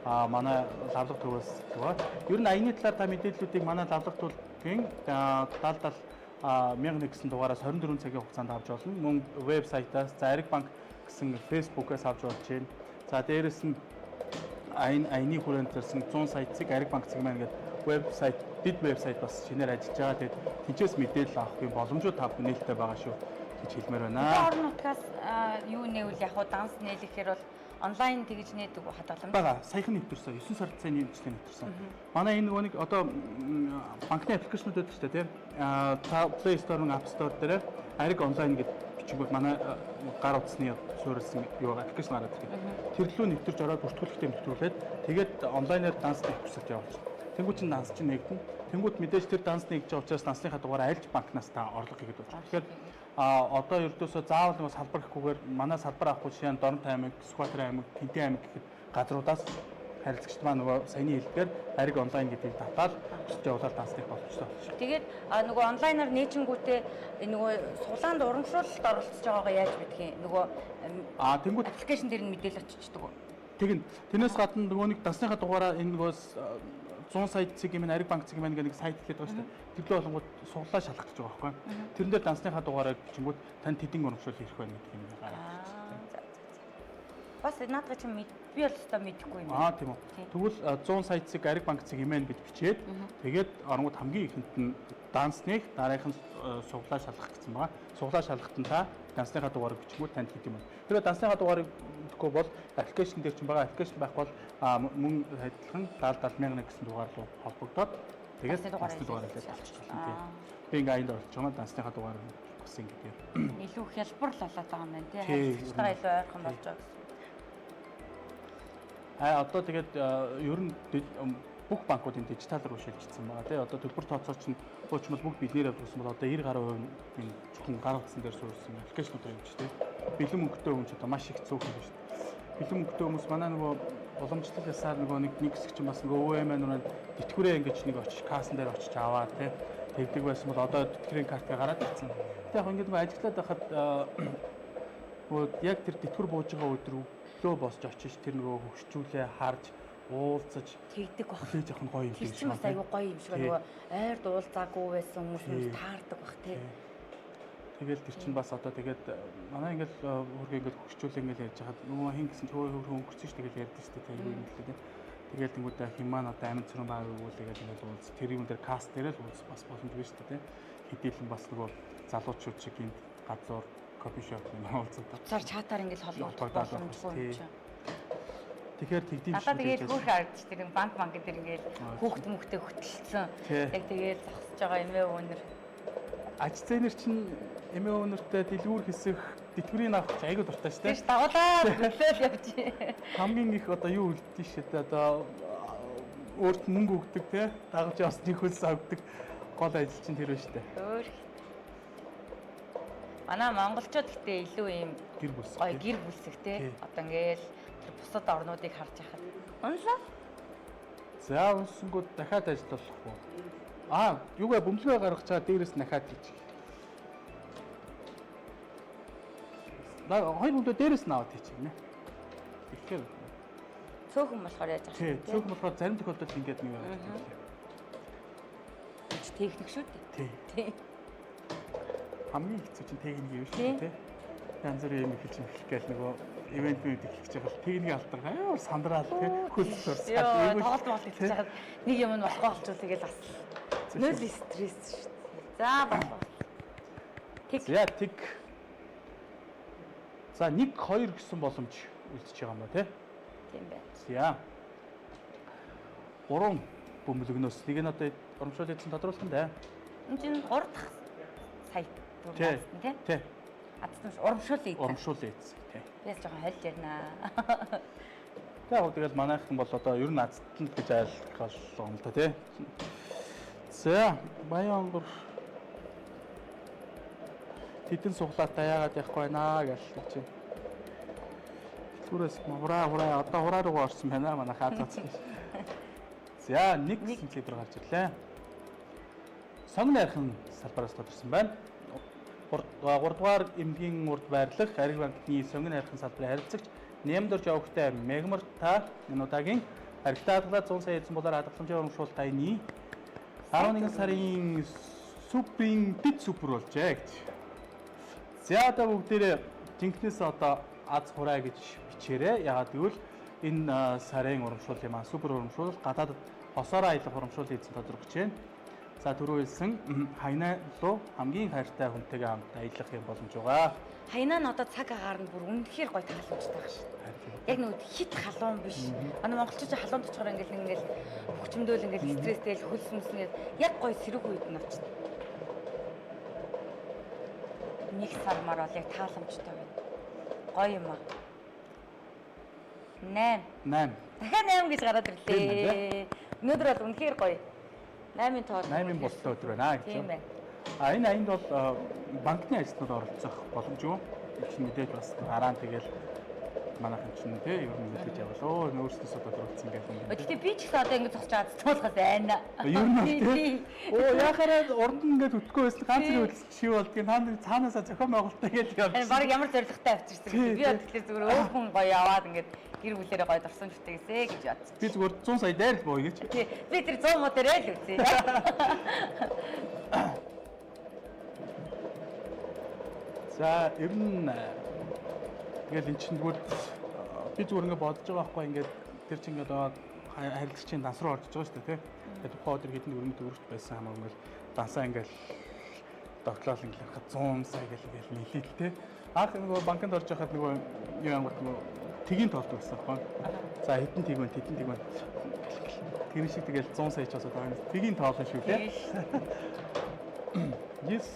манай лавлах төвөөс байгаа. Ер нь аяны талаар та мэдээллүүдийг манай лавлах төвийн 7001 гэсэн дугаараас 24 цагийн хугацаанд авч болно. Мөн вебсайтаас Зариг банк гэсэн фэйсбүүкээс авч болж байна. За дээрэс нь аяны хүрээнд төрсэн 100 сайтыг Ариг банк цэг маань гэдэг вебсайт, бид вебсайт бас шинээр ажиллаж байгаа. Тэгээд тэнцээс мэдээлэл авах юм боломжууд та бүхэн нээлттэй байгаа шүү гэж хэлмээр байна. Орон нутгаас юу нээвэл яг хуу данс нээлэхээр бол онлайн тэгж нээдэг хадгаламж байгаа. Саяхан нэвтэрсэн 9 сард сайн нэмжлээ нэвтэрсэн. Манай энэ нэг одоо банкны аппликейшнуд байдаг шүү дээ тийм. Та Play Store-ын App Store дээр Ариг онлайн гэдэг бичигүүд манай гар утасны суурилсан юу аппликейшн гараад ирэхэд тэр лөө нэвтэрж ороод бүртгүүлэхтэй нэвтрүүлээд тэгээд онлайнаар данс хийх хүсэлт явуулж. Тэнгүүд чинь данс чинь нэгдэн. Тэнгүүд мэдээж тэр данс нэгж байгаа учраас дансныхаа дугаараа альж банкнаас та орлого хийгээд байна. Тэгэхээр одоо ердөөсөө заавал нэг салбар гэхгүйгээр манай салбар авахгүй жишээ нь Дорнот аймаг, Сүхбаатар аймаг, Тэнтэн аймаг гэхэд газруудаас харилцагчд маань нөгөө саяны хэлбээр Ариг онлайн гэдгийг татаад өсөж явуулаад дансных боломжтой болж. Тэгээд нөгөө онлайнаар нээчингүүтээ нөгөө сулаанд урамшуулалт оролцож байгаагаа яаж мэдэх юм? Нөгөө тэнгүүд аппликейшн дээр нь мэдээлэл очиждаг уу? Тэгин тэрнээс гадна нөгөө нэг дансныхаа дугаараа энэ нөгөө 100 сайт цэг юм Ариг банк цэг маань гэдэг нэг сайт хэлээд байгаа шүү дээ. Тэр лөө болгоод суглаа шалгагдаж байгаа байхгүй. Тэрэн дээр дансныхаа дугаараа бичингүүд тань тэдэн урамшуул хийх байна гэдэг юм гараад. Бас наадах чинь би бол өстой мэдэхгүй юм. Тийм үү. Тэгвэл 100 сая цэг Ариг банк цэг имэн гэж бичээд тэгээд оронгууд хамгийн ихэнд нь дансныг дараагийнх нь суглаа шалгах гэсэн байгаа. Суглаа шалгахтан та дансныхаа дугаарыг бичгүүл танд хэд юм бэ? Тэр дансныхаа дугаарыг битгэхгүй бол аппликейшн дээр чинь байгаа аппликейшн байхгүй бол мөн адилхан 70,000 гэсэн дугаар руу холбогдоод тэгээд дансны дугаарыг болчихсон. Би ингээ аянд орж байгаа дансныхаа дугаар бас ингэдэг. Илүү хялбар л болоод байгаа юм байна тий. Харилцагтайгаа илүү ойрхон болж байгаа гэсэн. Одоо тэгээд ер нь бүх банкуудын дижитал руу шилжчихсэн байгаа тий. Одоо төлбөр тооцоо чинь хуучмал бүгд биднээр авсан бол одоо 90% энэ зөвхөн гар утсан дээр суурсан аппликейшнууд юм чи тий. Бэлэн мөнгөтэй хүмүүс одоо маш их цөөхөн байна шүү дээ. Бэлэн мөнгөтэй хүмүүс манай нөгөө уламжлалт ясаар нөгөө нэг хэсэг чинь бас нөгөө өвөө маань нүрээ тэтгэврээ ингэж нэг очиж кассан дээр очиж аваад тий. Тэгдэг байсан бол одоо тэтгэврийн картаа гараад ирсэн. Тэг яг ингэж ажиллаад байхад нөгөө яг тэр тэтгэвэр бууж байгаа өдөр лөө босч очиж тэр нөгөө хөвчүүлээ харж уулзаж тэгдэг баг. Хүлээж авах нь гоё юм шиг. Тэр чинь бас айгүй гоё юм шиг нөгөө ойр дуулзаагүй байсан хүмүүс таардаг баг тий. Тэгэл тэр чинь бас одоо тэгээд манай ингээл хөргөө ингээл хөвчүүлээ ингээл ярьж хахад нөгөө хин гэсэн төвөө өнгөрсөн ш тэгэл ярьдаг ш тий айгүй юм л тий. Тэгэл тэнгууд химан одоо амьд цэрэн баг өгөөл тэгээд ингээл уулз тэр юм дээр каст дээр л уулз бас боломжгүй ш тий. Хэдийлэн бас нөгөө залуучууд шиг энд газар кофе шоп юм уулзаад цаар чатаар ингээл холбогдох боломжгүй юм чинь. Тэгэхээр тэгдэв шүү. Надад тэгээд хөөх харагдчих тэр банк дээр ингээл хүүхд мөхтэй хөтөлсөн. Яг тэгээд зогсож байгаа эмээ өвнөр. Аж зээнэр чинь эмээ өвнөртэй дэлгүүр хэсэх тэтгэврийн авах айгүй дуртай шүү дээ. Тийш дагуулаад хөлөөл явж. Хамгийн их одоо юу үлдэж шээ одоо өөрт мөнгө өгдөг те дагаж явсны хөлс авдаг гол ажил чинь тэр байна шүү дээ. Өөр. Манай монголчууд гэхдээ илүү ийм гэр бүлсэх. Гоё гэр бүлсэх те. Одоо ингээл тэр бусад орнуудыг харж яхад. Унлаа. За унсангууд дахиад ажиллах уу? Юугаа бөмбөлгөө гаргах чаа дээрээс дахиад хийчих. Хоёр бөмбөлгөө дээрээс наваад хийчих нэ. Тэгэхээр цөөхөн болохоор яаж ах вэ? Цөөхөн болохоор зарим тохиолдолд ингэж нэг байна. Техник шүү дээ. Тий. Хамгийн хэцүү чинь техник юм шүү дээ. Янз бүрийн юм хэлж эхлэх гээл нөгөө ивентүүд эхлэж байгаа бол техникийн алдар аяар сандраад тий хөлс сурсаад тоглолт бол хэлж байгаад нэг юм нь болохгүй болчихвол тэгэл бас нөл стресс шүү дээ. За болоо. Тэг. За 1 2 гэсэн боломж үлдчихэж байгаа юм ба тий. Тийм байна. За 3 бөмбөлгнөөс нэг нь одоо урамшуул хийсэн тодруулах нь дээ. Энд чинь 3 дахь сайт дургасан тий. Тий. Адсан урамшуул хийсэн. Урамшуул хийсэн тий. Яс жоохон хальж ярина. Тэгэл манайхан бол одоо ер нь азтал гэж айлтгах юм л да тий. За Баянгор тэдэн суглаатай яагаад явахгүй байна гэж чинь. Түрээс хураа одоо хураа руу орсон байна манай хаацаац. За нэг гэсэн цифр гарч ирлээ. Сонгон найрхан салбараас тодорсон байна. 3 дугаар эмгийн урд байрлах Ариг банкны сонгон найрхан салбарын харилцагч нэмдорж явахтай Мегмар та энэ удаагийн харилцаа хадгалаад 100 сая эзэн болоор хадгаламжийн урамшуул тайны 11 сарын суприйн дэд супер болжээ гэж. За одоо бүгдээрээ жинкнээс одоо аз хураа гэж бичээрэй. Ягаад гэвэл энэ сарын урамшуул юм аа. Супер урамшуул гадаадд хосоороо аялах урамшуул хийсэн тодорхойлж байна. За түрүү хэлсэн хайнаа руу хамгийн хайртай хүнтэйгээ хамт аялах юм боломж байгаа. Хайнаа нь одоо цаг агаар нь бүр үнэхээр гоё таалагддаг байгаа шүү. Яг нэг хит халуун биш. Манай монголчууд халуунд очихоор ингээл хөвчмдөөл ингээл стресстэй л хөлс мөснгээд яг гоё сэрэг үед нь очно. Нэг сармаар бол яг тааламжтай байна. Гоё юм аа. 8. Дахиад 8 гэж гараад ирлээ. Өнөөдөр бол үнэхээр гоё. 8-ын тоо. 8-ын болтой өдөр байна гэж. Тийм байна. Энэ аянд бол банкны ажилтнууд оролцох боломжгүй. Их мэдээж бас гараан тэгэл манайхан чинь тий ер нь мэдээж явал өөрсдөөсөө тодорхойлсон гэх юм. Гэхдээ би ч гэсэн одоо ингэ зогсож байгаа цоолохос байна. Ер нь тий. Яхаараа урд нь ингэ үтггүй байсан ганц нэг хөдөлсөн шив болдгийг та цаанаасаа зохион байгуулалтаа гэж явж. Бараг ямар зоригтой авчирсан. Би бод тэгэхээр зүгээр өөрхөн гоё яваад ингэ гэр бүлээрээ гоё дурсан зүтгэсэ гэж бодсон. Би зүгээр 100 сая дээр л боо гэж. Тий. Би тэр 100 муу дээр л үзье. За ер нь тэгэл эн чинь зүгээр Би зүгээр ингээд бодож байгаа байхгүй ингээд тэр чинь ингээд харилцагчийн данс руу орж байгаа шүү дээ тий. Тэгээд тухайн өдөр хэдэн өргөмөд өргөж байсан хамаагүй ингээд дансаа ингээд тогтлол ингээд 100 сая гэл нийлээд тий. Анх нөгөө банкнд орж байхад нөгөө юу ангууд нөгөө тгийн тоолдог гэсэн байхгүй. За хэдэн тэг вэ? Тэр шиг тэгэл 100 сая ч басаад байгаа. Тгийн тоолно шүү тий. Yes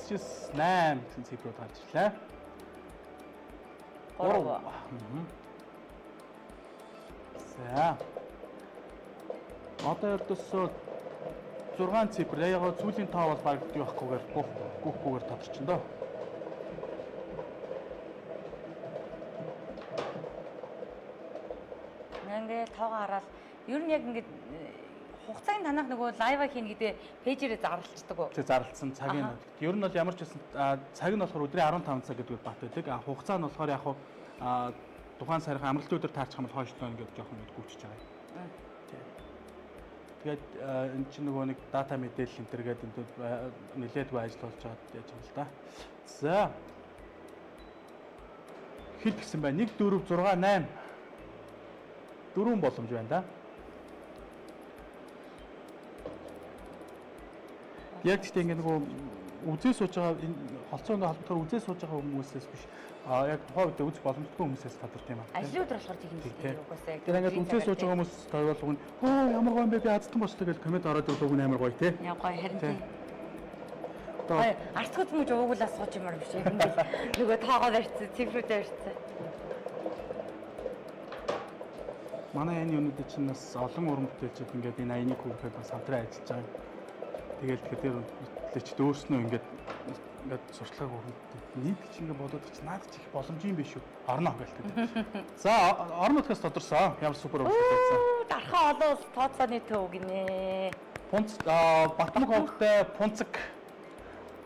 8 гэсэн цифрүүд гарч ирлээ. 3. За. Одоо ердөөсөө 6 цифр. Яг зүйлийн тоо бол баг юу байхгүйгээр гүөхгүйгээр тодорчин доо. Ингээд тоогоо хараад ер нь яг ингээд хугацааг танах нөгөө лайва хийн гэдэг пэйжээрээ зарлцдаг уу? Тэгээ зарлцсан цагийн нот. Ер нь бол ямар ч байсан цаг нь болохоор өдрийн 15 цаг гэдэг бат байдаг. Хугацаа нь болохоор яг тухайн сарын амралтын өдөр таарчих юм бол хойшлоо ингээд жоохон ингэ гүйчиж байгаа юм. Тэгээд эн чинь нөгөө нэг дата мэдээлэл энэ төр гэдэг нэлээдгүй ажил болж байгаа яаж юм л да. За. Хэд гисэн бай? 1 4 6 8 4 боломж байна да. Яг ч тийм нөгөө үзээ сууж байгаа энэ холцооны холбогдохоор үзээ сууж байгаа хүмүүсээс биш. Яг тухайн үед үзэх боломжтой хүмүүсээс гадар тийм аа. Ажлын өдөр болохоор тийм юм угаасаа яг. Тэр ингээд үзээ сууж байгаа хүмүүс тойлуулгын хөө ямар гоё юм бэ би азтан болчлоо гэж комент ороод ирлүүг нь амар гоё тий. Яг гоё харин тий. Арцгууд мөж уугуулаа сууж юмар биш яг ингээд нөгөө тоогоо барьцсан, цифрүүдээ барьцсан. Манай энэ юунууд чинь бас олон уран бүтээлчид ингээд энэ 81 хүүхэд бас хамтран ажиллаж байгаа. Тэгэл тэгэхээр ч өөрснөө ингээд сурчлага өрнөд нийт ч ингээд бодоод чи наад чи их боломж юм биш үү? Орно гэлтэй. За орнуудаас тодорсон. Ямар супер болсон. Дархан олон улс тооцооны төв гинэ. Пунц Батмаг хоолтой Пунцэг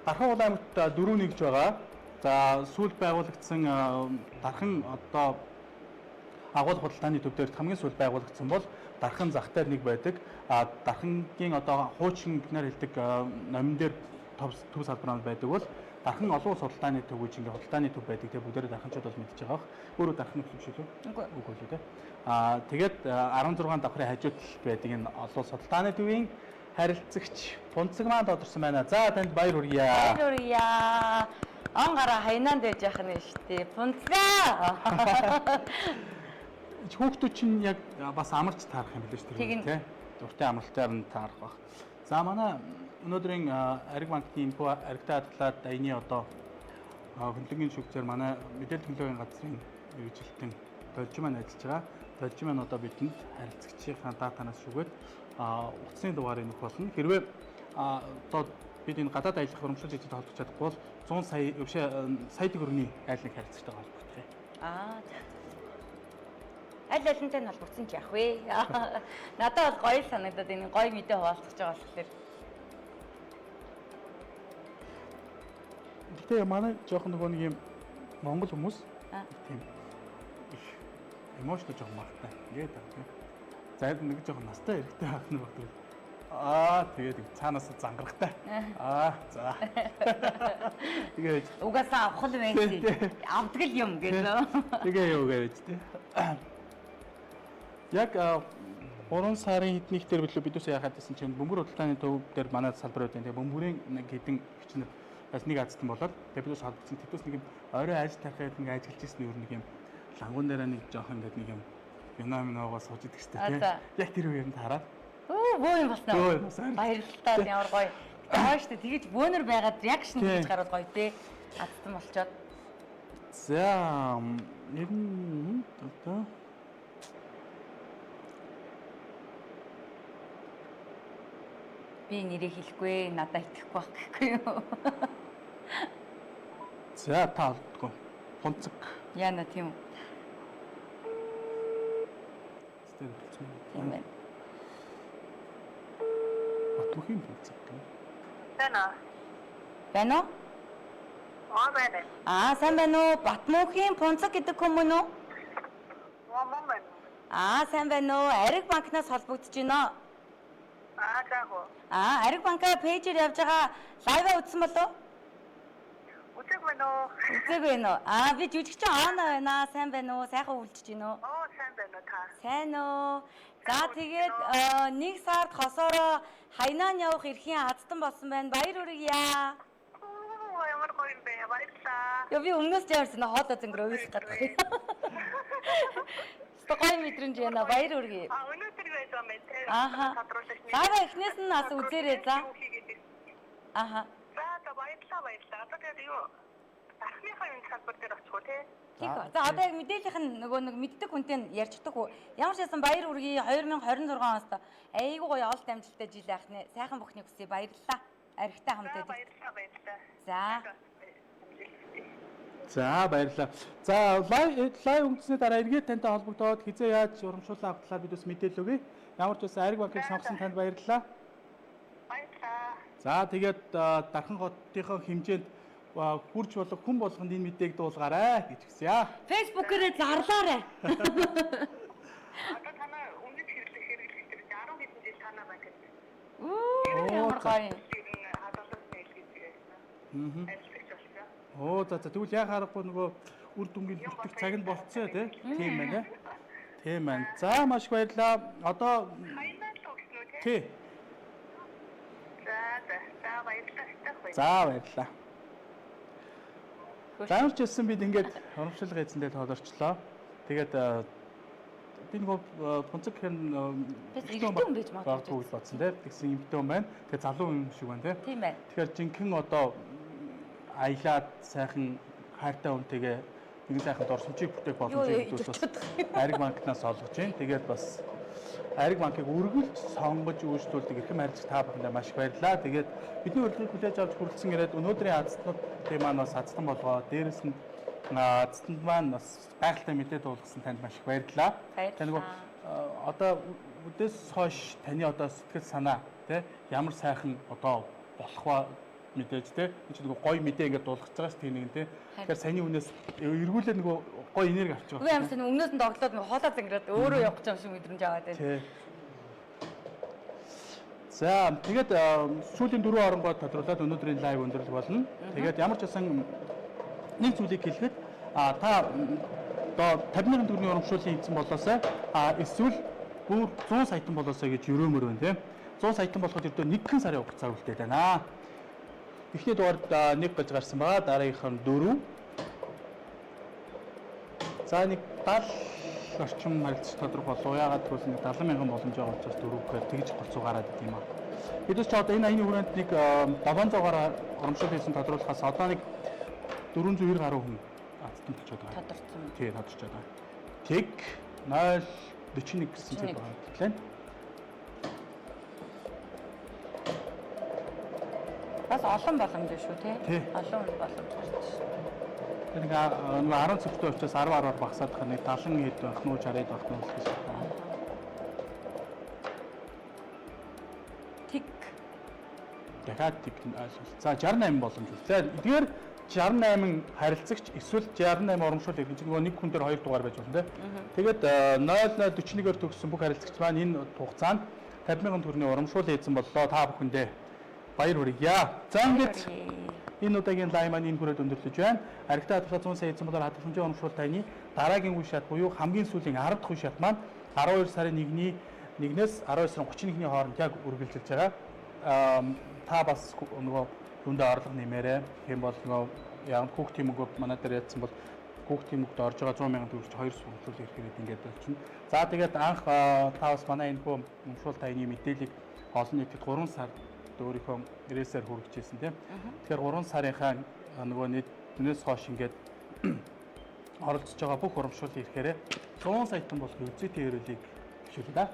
Дархан улаамт 4 нэгж байгаа. За сүүлд байгуулагдсан дархан одоо агуулга худалдааны төв дээр хамгийн сүүлд байгуулагдсан бол дархан зах дээр нэг байдаг. Дархангийн одоо хуучин гинээр хэлдэг номин дээр төв салбарууд байдаг бол дархан олон улс худалдааны төв гэж ингээ худалдааны төв байдаг. Тэгээ бүгдээрээ дарханчууд бол мэдчихэж байгаа. Өөрөө дархан төв шүү дээ. Үгүй үү те. Тэгээд 16 давхрын хажууд байдаг энэ олон улс худалдааны төвийн харилцагч Пунцэг маань тодорсон байна. За танд баяр хүргье. Баяр хүргье. Он гараа хайнаанд байж яах нь шүү дээ. Пунцгаа. Хүүхдүүд чинь яг бас амарч таарах юм билээ шүү дээ тий. Дуртай амралтаар нь таарах баг. За манай өнөөдрийн Ариг банкны инфо аригтай хадгалаад дайны одоо хөндлөнгийн шүүгчээр манай мэдээлэл төлөвлөгөөний газрын мэргэжилтэн Должин маань ажиллаж байгаа. Должин маань одоо бидэнд харилцагчийн датанаас шүүгээд утасны дугаарыг нөх болно. Хэрвээ одоо бид энэ гадаад аялах урамшил хийж холбож чадахгүй бол 100 сая сая төгрөгийн айл нэг харилцагтай холбогдох юм. Аль алинтай нь холбогдсон ч яах вэ? Надад бол гоё санагдаад энэ гоё мэдээ хуваалцах байгаа болохоор. Гэтэ манай жоохон нөгөө нэг юм монгол хүмүүс тийм эмоцтой жоохон магтай. Ингээд аа. За нэг жоохон настай хэрэгтэй хаах нь багтдаг. Тэгээд цаанаас зангарахтай. За. Тэгээд угаасаа авах л байсан. Авдаг л юм гэлөө. Тэгээ юу гэж тий. Яг 3 сарын хэднийх дээр билүү бид үсээ яхад гэсэн чинь бөмбөр худалдааны төв дээр манай салбар үүдэн тэгээ бөмбөрийн нэг хэдэн бичнэр бас нэг азтан болоод тэгээ бид үс холбогдсон тэдүүс нэг юм орой ажил тарихад нэг ажиллаж ирсэн өөр нэг юм лангуун дээр нэг жоохон ингээд нэг юм феноменогоо сууж идэх хэрэгтэй тий. Яг тэр үеэр нь хараад бөө юм болсноо. Баярлалаа ямар гоё. Аа штэ тэгэж бөөнөр байгаад реакшн хийж гарвал гоё тий. Азтан болчоод. За ер нь одоо би нэрээ хэлэхгүй надад итгэхгүй байх гэхгүй юу. За та алдгүй. Пунцэг. Яна тийм үү. Тийм байна. Батмахын Пунцэг. Байна уу? байна. Сайн байна уу? Батмахын Пунцэг гэдэг хүмүүс үү? байна. Сайн байна уу? Ариг банкнаас холбогдож байна. Заагүй. Ариг банкаа пэйжээр явж байгаа лайва үзсэн болов? Үзэг байна уу? Үзэг байна уу? Би жүжигчин Аана байна. Сайн байна уу? Сайхан үйлчж байна уу? Сайн байна уу та? Сайн уу? За тэгээд нэг сард хосоороо Хайнан явах эрхийн азтан болсон байна. Баяр хүргье. Ямар гоё юм бэ? Баярлалаа. Яа би өмнөөс жаарсан хоолой зөнгөр уйлах гэдэг. Гоё мэдрэмж байна. Баяр хүргье. Өнөөдөр байж байгаа юм те. Ааха. Дараа эхнээс нь бас үзээрэй за. Ааха. За баярлалаа. Одоо тэгээд юу? Дархныхаа юм салбар дээр очих уу те? За одоо яг мэдээллийнх нь нөгөө нэг мэддэг хүнтэй нь ярьж чадах уу? Ямар ч байсан баяр хүргье 2026 оноос айгуу гоё олд амжилттай жил байх нэ. Сайхан бүхний хүсье баярлалаа. Аригтай хамт байдаг. Баярлалаа. За баярлалаа. За лайв үндсний дараа эргээд тантай холбогдоод хизээ яаж урамшуулсан автлаа бид бас мэдээлэл өгье. Ямар ч байсан Ариг банкыг сонгосон танд баярлалаа. Баярлалаа. За тэгээд Дархан хотынхоо хэмжээнд хурж болох хүн болгонд энэ мэдээг дуулгаарай гэж гисье. Facebook-ээрээ зарлаарай. Одоо танаа өмнөд хэрэглэгчдэр 10 хэдэн жил танаа банк гэдэг. Ямар гоё. За тэгвэл яа харахгүй нөгөө үр дүнгийн хүртэх цаг нь болцсон тий. Тийм байна. Тийм байна. За маш их баярлалаа. Одоо Хайнаа л өгсөн үү тий. За баярлалаа. За баярлалаа. Заамж хэлсэн бид ингээд урамшилга эзэндээ тоолорчлоо. Тэгээд би нөгөө пунцэг хэн эрэгтэй байж магадгүй бодсон тий. Тэгсэн эмэгтэй хүн байна. Тэгээд залуу юм шиг байна тий. Тийм байна. Тэгэхээр жинхэнэ одоо аялаад сайхан хайртай хүнтэйгээ нэг сайхан дурсамжийг бүтээх боломжийг төлөвлөсөн. Ариг банкнаас олгож байна. Тэгээд бас Ариг банкыг үргэлж сонгож үйлчлүүлдэг эрхэм харилцагч та бүхэндээ маш их баярлалаа. Тэгээд бидний урилгыг хүлээж авч хүрэлцэн ирээд өнөөдрийн азтнууд маань бас азтан болгоо. Дээрээс нь азтанд маань бас гайхалтай мэдээ дуулгасан танд маш их баярлалаа. Та нөгөө одоо үдээс хойш таны одоо сэтгэл санаа тий ямар сайхан одоо болох мэдээж те энэ ч нэг гоё мэдээ ингээд дуулгаж байгаа ш тийм нэг те тэгэхээр саяны үнээс эргүүлээ нөгөө гоё энерги авч байгаа. Үгүй юмсан өмнөөс нь доглоод нөгөө хоолой зангираад өөрөө явах гэж юм шиг мэдрэмж аваад байна. За тэгээд сүүлийн 4 оронгоо тодруулаад өнөөдрийн лайв өндөрлөг болно. Тэгээд ямар ч байсан нэг зүйлийг хэлэхэд та одоо 50,000 төгрөгийн урамшууллын эзэн болоосаа эсвэл бүр 100 саятан болоосаа гэж өрөмөр байна те 100 саятан болоход ердөө 1 сарын хугацаа үлдээд байна. Эхний дугаард 1 гэж гарсан байгаа. Дараагийнх нь 4. За нэг 70 орчим харилцаж тодорхой болов. Яагаад гэвэл 70,000 боломж байгаа учраас 4 гэхээр тэгж голцоо гараад идэв юм аа. Бидээс ч одоо энэ аяны хүрээнд нэг 700-аар урамшуул хийсэн тодруулахаас одоо нэг 490 гаруй хүн азтан болчиход байгаа. Тодорцсон. Тий, тодорчод байгаа. Тэг 041 гэсэн зүйл байгаа. Тэглэн. Бас олон боломж шүү тий. Олон боломж гарч шүү. Нэг 10 цэгтэй учраас 10-10-аар багасаад байгаа нэг 70 хэд байх нь 60-д байх нь гэж байна. Тэг. Дахиад тэг ойлголт. За 68 боломж үү. За эдгээр 68 харилцагч эсвэл 68 урамшуул гэх чинь нэг хүн дээр 2 дугаар байж болно тий. Тэгээд 0041-ээр төгссөн бүх харилцагч маань энэ хугацаанд 50,000 төгрөгийн урамшуул хийсэн боллоо та бүхэндээ. Баяр хүргье. За ингээд энэ удаагийн лайв маань энэ хүрээд өндөрлөж байна. Аригтай хадгалах 100 сая эзэн болоор хадгаламжийн урамшуул таны дараагийн үе шат буюу хамгийн сүүлийн 10 дахь үе шат маань 12 сарын 1-ээс 12 сарын 31-ний хооронд яг үргэлжилж байгаа. Та бас нөгөө юундаа орлого нэмээрээ. Тийм бол нөгөө яг хүүхд тиймгүүд манай дээр ядсан бол хүүхд тиймгүүд орж байгаа 100,000 төгрөг 2 суулгал ирэхэд ингээд болчихно. За тэгээд анх та бас манай энэ хөө урамшуул таны мэдээллийг олон нийтэд 3 сар өөрийнхөө ирээсээр хүргэжсэн тийм. Тэгэхээр 3 сарынхаа нөгөө нийтнээс хойш ингээд оролцож байгаа бүх урамшууллын ирэхээр 100 саятан болох үзээтэй ирүүлийг гişүүлнэ да.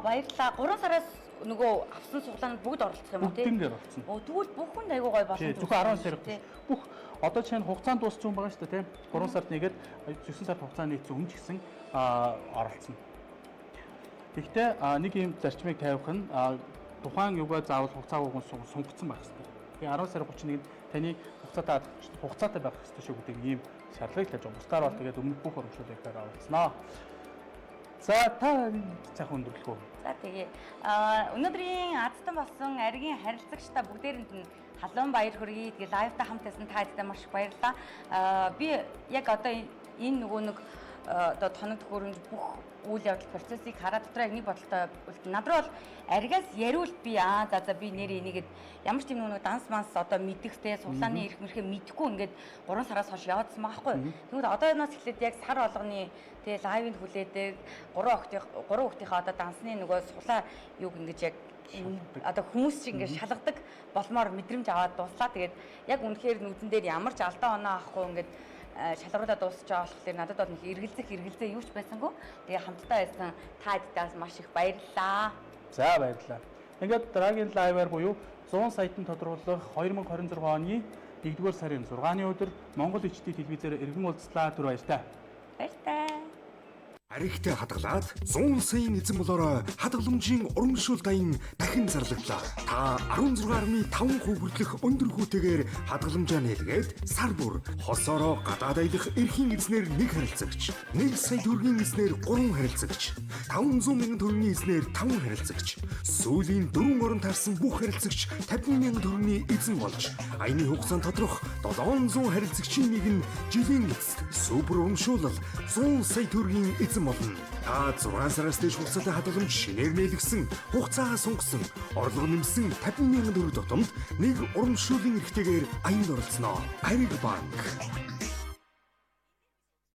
Баярлалаа. 3 сараас нөгөө авсан суглаанд бүгд оролцох юм уу тийм? Бүгдээр оролцсон. Тэгвэл бүх хүнд айгуу гоё болсон. Зөвхөн 10 сар бүх одоо чинь хугацаанд дууссан байгаа шүү дээ тийм. 3 сард нэгээд 9 сард хугацаанд нийцсэн хүн ч гэсэн оролцсон. Гэхдээ нэг юм зарчмыг тавих нь тухайн юугаа заавал хугацаагүй сунгацсан байх хэрэгтэй. Тэгээ 10 сарын 31-нд таны хугацаатай байх хэрэгтэй шүү гэдэг ийм шаардлагыг тавьж байгаа. Бусдаар бол тэгээд өмнөх бүх урамшууллыг авалцнаа. За та цаах өндөрлөх үү? За тэгээ өнөөдрийн азтан болсон Аригийн харилцагчтай бүгдээрэнд нь халуун баяр хүргэе. Тэгээ лайвтай хамт байсан та хэдтэй маш их баярлалаа. Би яг одоо энэ нөгөө нэг одоо тоног төхөөрөмж бүх үйл явдал процессыг хараад дотроо яг нэг бодолтой над руу бол аригаас яриул би за би нэр энийгээд ямар ч тийм нэг данс манс одоо мэддэхтэй сулааны ирэх мэрхээ мэдхгүй ингээд 3 сараас хойш яваадсан байхгүй. Тэгвэл одоо энэс эхлээд яг сар болгоны тэгээ лайвыг хүлээдэг 3 хүүхдийнхээ одоо дансны нөгөө сулаа юг ингэж яг одоо хүмүүс шиг ингээд шалгадаг болмоор мэдрэмж аваад дуслаа. Тэгээд яг үнэхээр нүдэн дээр ямар ч алдаа оноо авахгүй ингээд шалгаруулаад дуусч байгаа болохоор надад бол нэг эргэлзээ юу ч байсангүй. Тэгээ хамтдаа байсан та хэддээс маш их баярлалаа. За баярлалаа. Ингээд дараагийн лайваар буюу 100 саятан тодруулах 2026 оны 1-р сарын 6-ны өдөр Монгол HD телевизээр эргэн уулзлаа. Түр баяртай. Баяртай. Аригтай хадгалаад 100 саяын эзэн болоороо хадгаламжийн урамшуул дайн дахин зарлагдлаа. Та 16.5% хүртэлх өндөр хүүтэйгээр хадгаламжаа нээлгээд сар бүр хосоороо гадаад аялах эрхийн эзнэр 1 харилцагч, 1 сая төгрөгийн эзнэр 3 харилцагч, 500 мянган төгрөгийн эзнэр 5 харилцагч, сүүлийн 4 орон таарсан бүх харилцагч 50 мянган төгрөгийн эзэн болж, аяны хугацаанд тодрох 700 харилцагчийн нэг нь жилийн эцэст супер урамшуулал 100 сая төгрөгийн эзэн болно. Та 6 сараас дээш хугацаатай хадгаламж шинээр нээлгсэн, хугацаагаа сунгасан, орлого нэмсэн 50 мянган төгрөг тутамд нэг урамшууллын эрхтэйгээр аянд оролцсноо. Ариг банк.